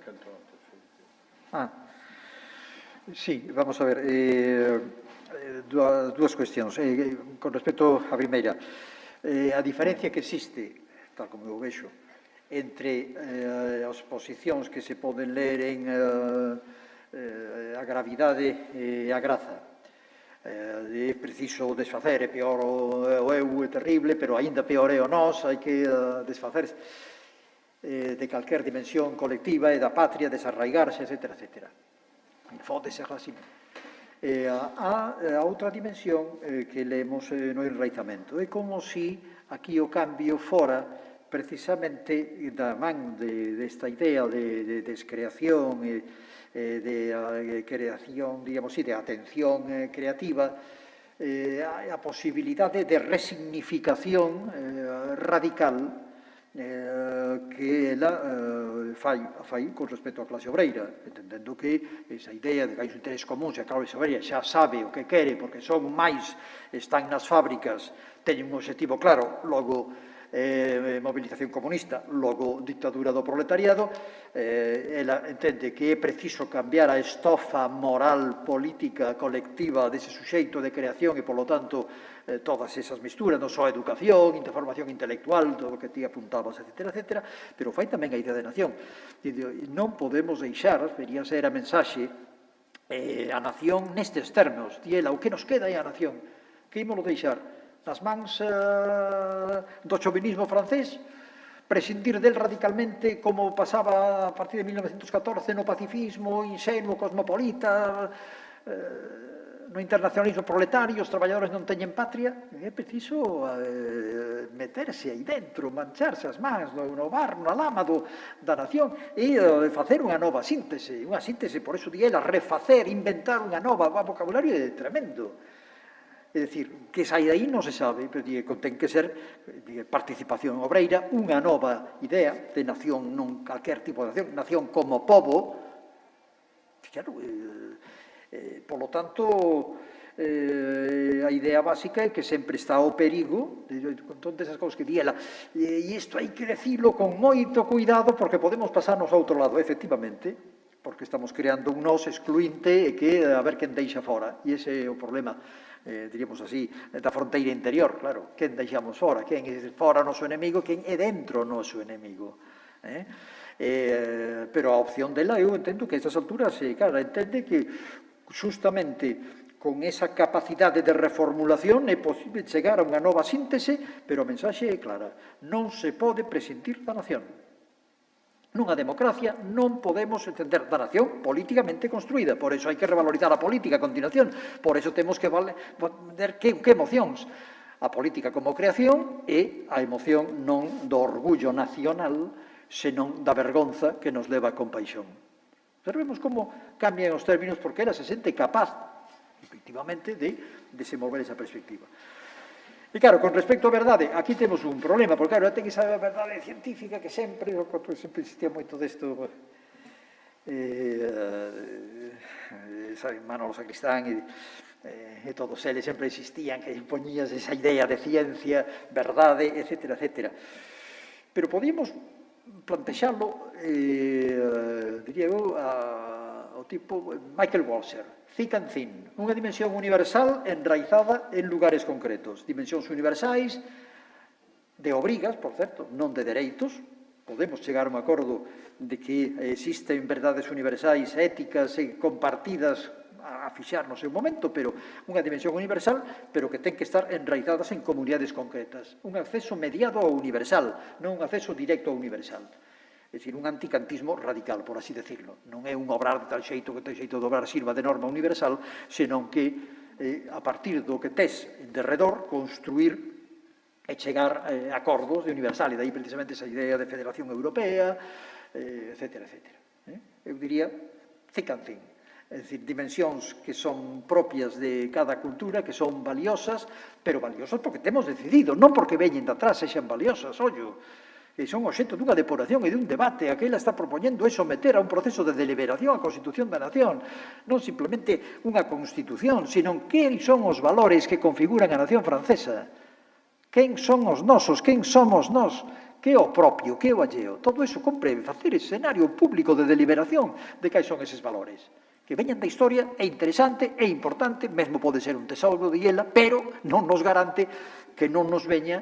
Sí, vamos a ver, dúas cuestións. Con respecto á primeira, a diferencia que existe, tal como eu vexo, entre as posicións que se poden ler en a gravidade e a graza. É preciso desfacer, é peor o eu, é terrible, pero aínda peor é o nós, hai que desfacerse de calquer dimensión colectiva e da patria, desarraigarse, etc. Pode ser así. A outra dimensión que lemos no enraizamento. É como si aquí o cambio fora precisamente da man desta idea de descreación e de creación, digamos así, de atención creativa, a posibilidade de resignificación radical que ela fai con respecto á clase obreira, entendendo que esa idea de que hai un interés común, se a clase obreira xa sabe o que quere, porque son máis, están nas fábricas, teñen un objetivo claro, logo movilización comunista, logo dictadura do proletariado. Ela entende que é preciso cambiar a estofa moral, política, colectiva dese suxeito de creación e, polo tanto, todas esas misturas, non só educación, formación intelectual, todo o que ti apuntabas, etc., etc., pero fai tamén a idea de nación. Non podemos deixar, debería ser a mensaxe, a nación nestes termos. Diela, o que nos queda é a nación. Que ímolo deixar? Nas mans do chauvinismo francés? Prescindir del radicalmente, como pasaba a partir de 1914, no pacifismo insenuo, cosmopolita, no internacionalismo proletario, os traballadores non teñen patria? É preciso meterse aí dentro, mancharse as mans no barro, na lama da nación e facer unha nova síntese, por eso di ela, refacer, inventar unha nova, o vocabulario é tremendo. É dicir, que sai daí non se sabe, pero ten que ser participación obreira, unha nova idea de nación, non calquer tipo de nación como pobo. Claro, polo tanto, a idea básica é que sempre está o perigo, con todas esas cousas que di ela, e isto hai que decirlo con moito cuidado porque podemos pasarnos ao outro lado, efectivamente, porque estamos creando un nos excluinte e que a ver quen deixa fora, e ese é o problema, diríamos así, da fronteira interior, claro, quen deixamos fora, quen é fora o noso enemigo, quen é dentro o noso enemigo. Pero a opción dela, eu entendo que a estas alturas, claro, entende que justamente con esa capacidade de reformulación é posible chegar a unha nova síntese, pero a mensaxe é clara, non se pode prescindir da nación. Nunha democracia non podemos entender da nación políticamente construída, por eso hai que revalorizar a política a continuación, por eso temos que ver que emocións. A política como creación e a emoción non do orgullo nacional, senón da vergonza que nos leva a compaixón. Observemos como cambian os términos porque ela se sente capaz, efectivamente, de desenvolver esa perspectiva. E claro, con respecto á verdade, aquí temos un problema, porque claro, ten que saber a verdade científica que sempre existía moito desto, Manolo Sacristán e todos eles sempre existían, que poñías esa idea de ciencia, verdade, etc., etc. Pero podíamos plantexalo, diría eu, ao tipo Michael Walzer, thick and thin, unha dimensión universal enraizada en lugares concretos, dimensións universais de obrigas, por certo, non de dereitos. Podemos chegar a un acordo de que existen verdades universais éticas e compartidas a fixar no seu momento, pero unha dimensión universal, pero que ten que estar enraizadas en comunidades concretas. Un acceso mediado ao universal, non un acceso directo ao universal. É dicir, un anticantismo radical, por así decirlo. Non é un obrar de tal xeito que tal xeito de obrar sirva de norma universal, senón que a partir do que tes de redor construir e chegar a acordos de universal, e daí precisamente esa idea de Federación Europea, etc., etc. Eu diría thick and thin. É dicir, dimensións que son propias de cada cultura, que son valiosas, pero valiosas porque temos decidido, non porque veñen de atrás sexan valiosas, ollo, que son obxecto dunha depuración e dun debate a que ela está propoñendo é someter a un proceso de deliberación a Constitución da Nación, non simplemente unha Constitución, sino que son os valores que configuran a nación francesa. Quen son os nosos, quen somos nós, que é o propio, que é o alleo. Todo iso compre facer escenario público de deliberación de que son eses valores. Que veñan da historia é interesante, é importante, mesmo pode ser un tesouro de hiela, pero non nos garante que non nos veña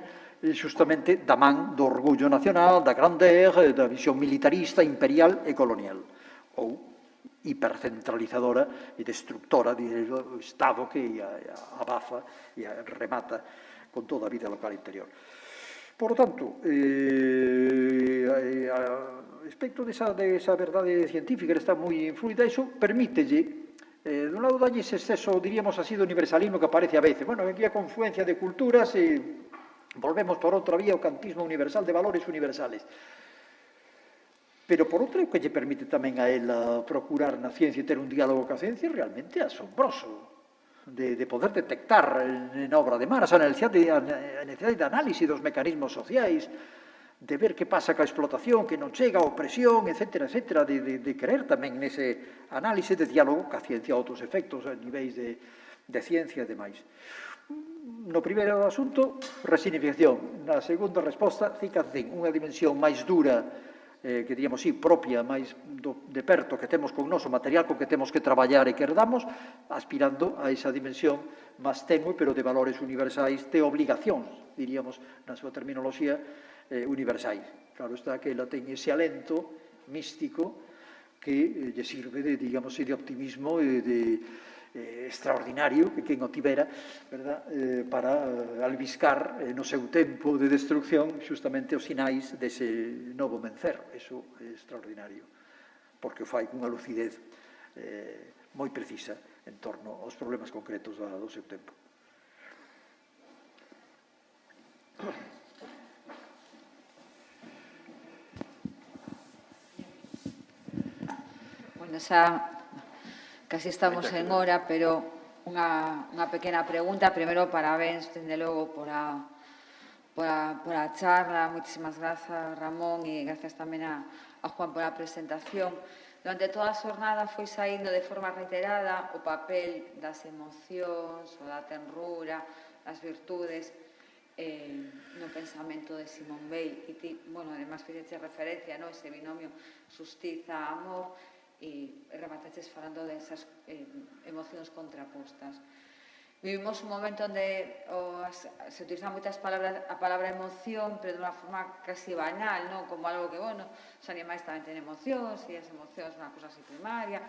justamente da man do orgullo nacional, da grandeur, da visión militarista, imperial e colonial. Ou hipercentralizadora e destructora do Estado que abafa e remata con toda a vida local interior. Por lo tanto, respecto desa verdade científica que está moi influida, iso permítelle, de un lado, dalle ese exceso, diríamos así, do universalismo que aparece a veces. Bueno, aquí a confluencia de culturas e volvemos por outra vía ao kantismo universal de valores universales. Pero, por outra, o que lle permite tamén a ela procurar na ciencia e ter un diálogo ca ciencia realmente asombroso. De poder detectar en obra de mar a necesidade de análise dos mecanismos sociais, de ver que pasa ca explotación, que non chega a opresión, etc., etc., de creer tamén nese análise de diálogo ca ciencia a outros efectos, a niveis de ciencia e demais. No primeiro asunto, resignificación. Na segunda resposta, cicatriz, unha dimensión máis dura, que digamos así, propia, máis de perto que temos con noso material, con que temos que traballar e que herdamos, aspirando a esa dimensión máis tenue, pero de valores universais, de obligacións, diríamos, na súa terminoloxía, universais. Claro está que ela ten ese alento místico que lle sirve de, digamos, de optimismo e de extraordinario, que quen o tivera, para albiscar no seu tempo de destrucción xustamente os sinais dese novo vencer. Eso é extraordinario, porque o fai cunha lucidez moi precisa en torno aos problemas concretos do seu tempo. Bueno, xa casi estamos en hora, pero unha pequena pregunta. Primeiro, parabéns, dende logo, por a charla. Moitísimas grazas, Ramón, e grazas tamén a Juan por a presentación. Durante toda a xornada foi saindo de forma reiterada o papel das emocións, o da tenrura, das virtudes, no pensamento de Simone Weil. E ti, bueno, además, fixeche referencia, ese binomio xustiza-amor, e remataches falando desas emocións contrapostas. Vivimos un momento onde se utilizan moitas palabras, a palabra emoción, pero de unha forma casi banal, como algo que, bueno, os animais tamén teñen emocións, e as emocións son unha cosa así primaria.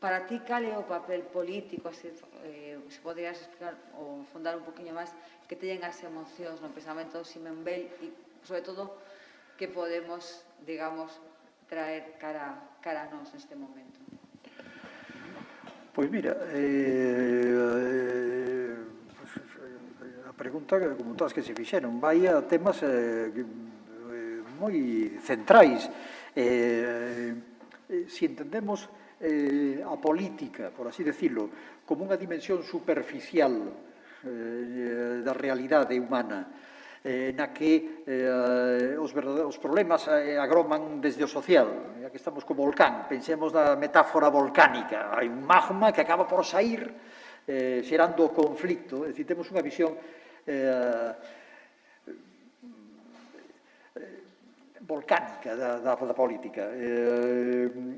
Para ti, cal é o papel político, se poderías explicar ou fundar un poquinho máis, que teñen as emocións no pensamento de Simone Weil e, sobre todo, que podemos, digamos, traer cara a nós neste momento? Pois mira, a pregunta, como todas que se fixeron, vai a temas moi centrais. Se entendemos a política, por así decirlo, como unha dimensión superficial da realidade humana, na que os problemas agroman desde o social. Aquí estamos co volcán, pensemos na metáfora volcánica. Hai un magma que acaba por sair xerando o conflicto. É dicir, temos unha visión volcánica da política.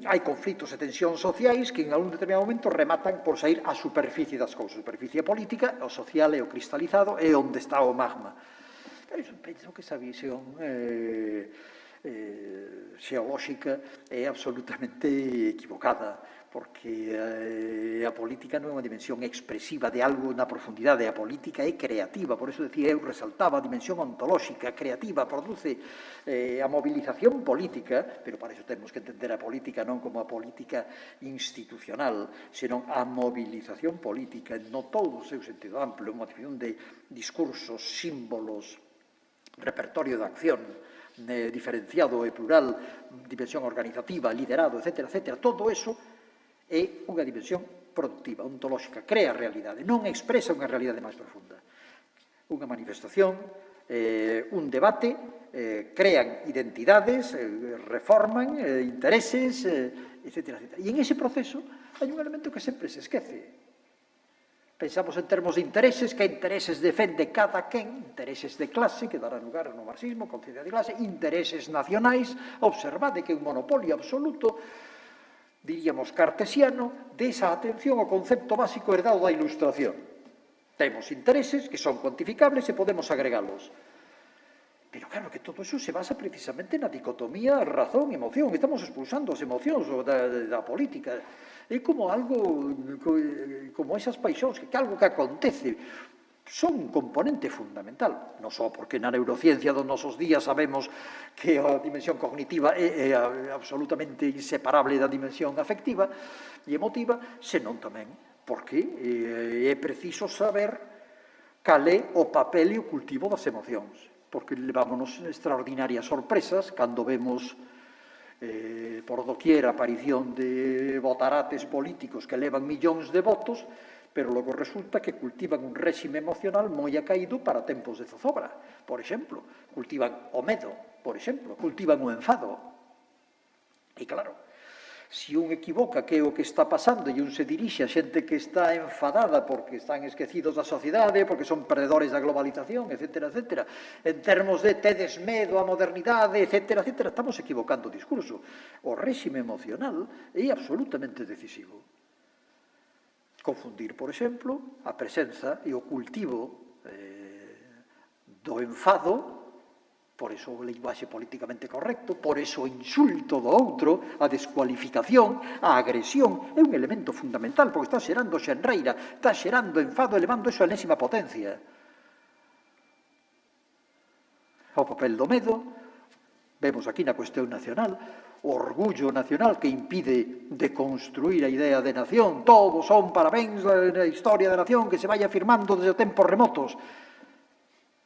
Hai conflitos e tensións sociais que en algún determinado momento rematan por sair á superficie das cousas. A superficie política, o social e o cristalizado é onde está o magma. Pero eu penso que esa visión xeolóxica é absolutamente equivocada, porque a política non é unha dimensión expresiva de algo na profundidade. A política é creativa, por eso decía, eu resaltaba a dimensión ontolóxica, creativa, produce a movilización política, pero para iso temos que entender a política non como a política institucional, senón a movilización política no todo o seu sentido amplo, unha movilización de discursos, símbolos, repertorio de acción diferenciado e plural, dimensión organizativa, liderado, etc., etc. Todo eso é unha dimensión productiva, ontolóxica, crea realidade, non expresa unha realidade máis profunda. Unha manifestación, un debate, crean identidades, reforman intereses, etc., etc. E en ese proceso hai un elemento que sempre se esquece. Pensamos en termos de intereses, que intereses defende cada quen, intereses de clase, que dará lugar no marxismo, conciencia de clase, intereses nacionais, observade que é un monopolio absoluto, diríamos cartesiano, desa atención ao concepto básico herdado da Ilustración. Temos intereses que son cuantificables e podemos agregalos. Pero claro que todo eso se basa precisamente na dicotomía razón-emoción. Estamos expulsando as emocións da política. É como algo, como esas paixóns, que algo que acontece, son un componente fundamental. Non só porque na neurociencia dos nosos días sabemos que a dimensión cognitiva é absolutamente inseparable da dimensión afectiva e emotiva, senón tamén porque é preciso saber cal é o papel e o cultivo das emocións. Porque levámonos extraordinarias sorpresas cando vemos por doquier a aparición de botarates políticos que levan millóns de votos, pero logo resulta que cultivan un réxime emocional moi acaído para tempos de zozobra, por exemplo. Cultivan o medo, por exemplo, cultivan o enfado. E claro, Si un equivoca que é o que está pasando e un se dirixe a xente que está enfadada porque están esquecidos da sociedade, porque son perdedores da globalización, etc., etc., en termos de tedes medo á modernidade, etc., etc., estamos equivocando o discurso. O réxime emocional é absolutamente decisivo. Confundir, por exemplo, a presenza e o cultivo do enfado, por eso o linguaxe políticamente correcto, por eso o insulto do outro, a descualificación, a agresión, é un elemento fundamental, porque está xerando xenreira, está xerando enfado, elevando eso a enésima potencia. O papel do medo, vemos aquí na cuestión nacional, o orgullo nacional que impide de construir a idea de nación, todos son parabéns na historia da nación que se vai afirmando desde tempos remotos.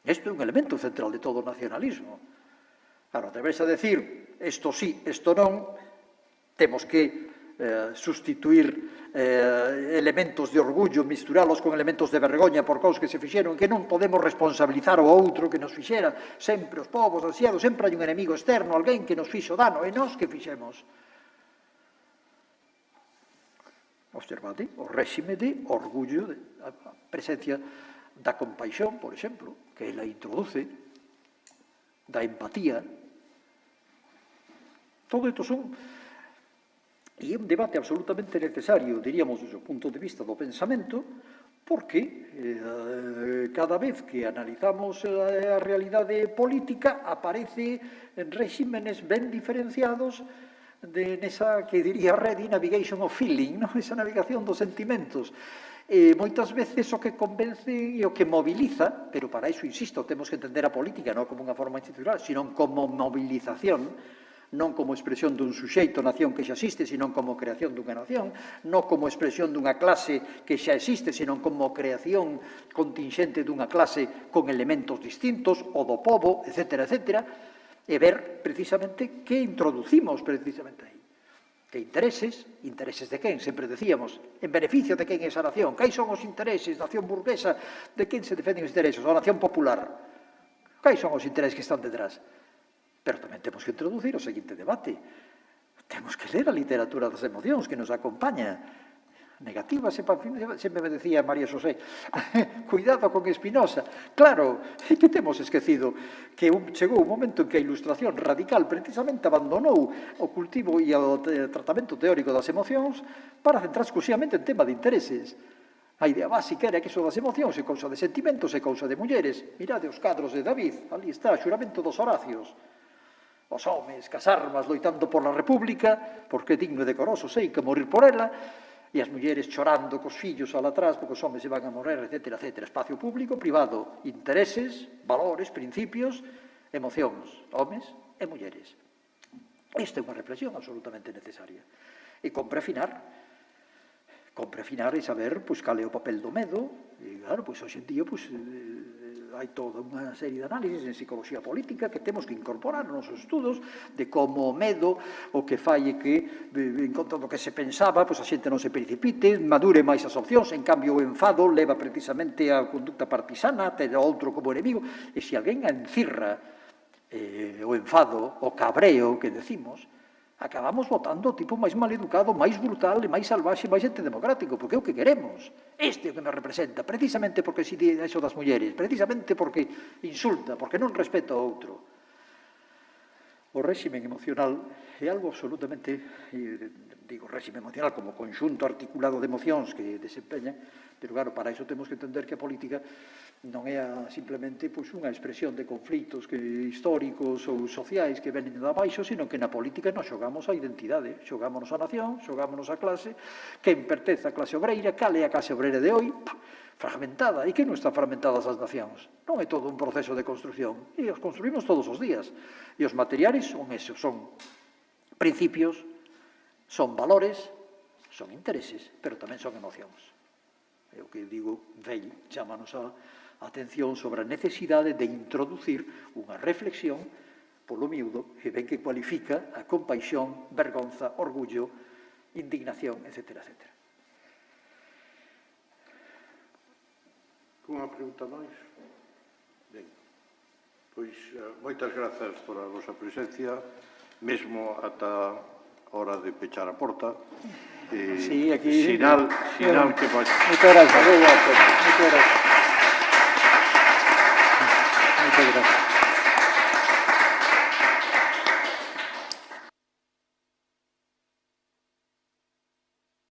Isto é un elemento central de todo o nacionalismo. Claro, atreverse a decir isto sí, isto non, temos que sustituir elementos de orgullo, misturalos con elementos de vergoña por cousas que se fixeron, que non podemos responsabilizar o outro que nos fixera, sempre os povos ansiados, sempre hai un enemigo externo, alguén que nos fixo dano, e nós que fixemos. Observade o réxime de orgullo, a presencia da compaixón, por exemplo, que ela introduce, da empatía. Todo isto son... E é un debate absolutamente necesario, diríamos, desde o punto de vista do pensamento, porque cada vez que analizamos a realidade política aparece en réximenes ben diferenciados nesa, que diría Reddy, navigation of feeling, esa navegación dos sentimentos. Moitas veces o que convence e o que moviliza, pero para iso, insisto, temos que entender a política non como unha forma institucional, sino como movilización, non como expresión dun suxeito, nación que xa existe, sino como creación dunha nación, non como expresión dunha clase que xa existe, sino como creación contingente dunha clase con elementos distintos, o do pobo, etc., etc., e ver precisamente que introducimos precisamente aí. Que intereses de quen, sempre decíamos, en beneficio de quen é esa nación, que son os intereses da nación burguesa, de quen se defenden os intereses, da nación popular, que son os intereses que están detrás. Pero tamén temos que introducir o seguinte debate, temos que ler a literatura das emocións que nos acompaña, negativa, sempre me decía María Xosé, cuidado con Espinosa. Claro, que temos esquecido que chegou un momento en que a ilustración radical precisamente abandonou o cultivo e o tratamento teórico das emocións para centrar exclusivamente en tema de intereses. A idea básica era que iso das emocións é cousa de sentimentos, é cousa de mulleres. Mirade os cadros de David, ali está, o xuramento dos Horacios. Os homes, cas armas, loitando por la república, porque é digno e decoroso, sei que morir por ela, e as mulleres chorando cos fillos al atrás porque os homes se van a morrer, etc., etc. Espacio público, privado, intereses, valores, principios, emocións, homes e mulleres. Esta é unha reflexión absolutamente necesaria. E compre afinar e saber cal é o papel do medo. E, claro, hoxe en día hai toda unha serie de análisis en psicología política que temos que incorporar nos estudos de como o medo o que fai é que, en contra do que se pensaba, a xente non se precipite, madure máis as opcións, en cambio o enfado leva precisamente a conducta partisana, ter outro como enemigo, e se alguén encirra o enfado, o cabreo que decimos, acabamos votando o tipo máis maleducado, máis brutal, máis salvaxe, máis antidemocrático, porque é o que queremos. Este é o que nos representa, precisamente porque si di iso das mulleres, precisamente porque insulta, porque non respeta ao outro. O réxime emocional é algo absolutamente, digo réxime emocional como conxunto articulado de emocións que desempeña, pero claro, para iso temos que entender que a política non é simplemente unha expresión de conflitos históricos ou sociais que venen de abaixo, sino que na política nos xogamos a identidade, xogámonos a nación, xogámonos a clase, quen pertence a clase obreira, cal é a clase obreira de hoy, fragmentada, e que non están fragmentadas as nacións. Non é todo un proceso de construcción, e os construímos todos os días, e os materiais son esos, son principios, son valores, son intereses, pero tamén son emocións. É o que digo, Weil chámanos a atención sobre a necesidade de introducir unha reflexión polo miúdo que ben que cualifica a compaixón, vergonza, orgullo, indignación, etc., etc. Unha pregunta máis? Ben, pois moitas grazas por a vosa presencia, mesmo ata hora de pechar a porta. Sí, aquí... Sinal que vai... Moitas gracias. Moitas gracias.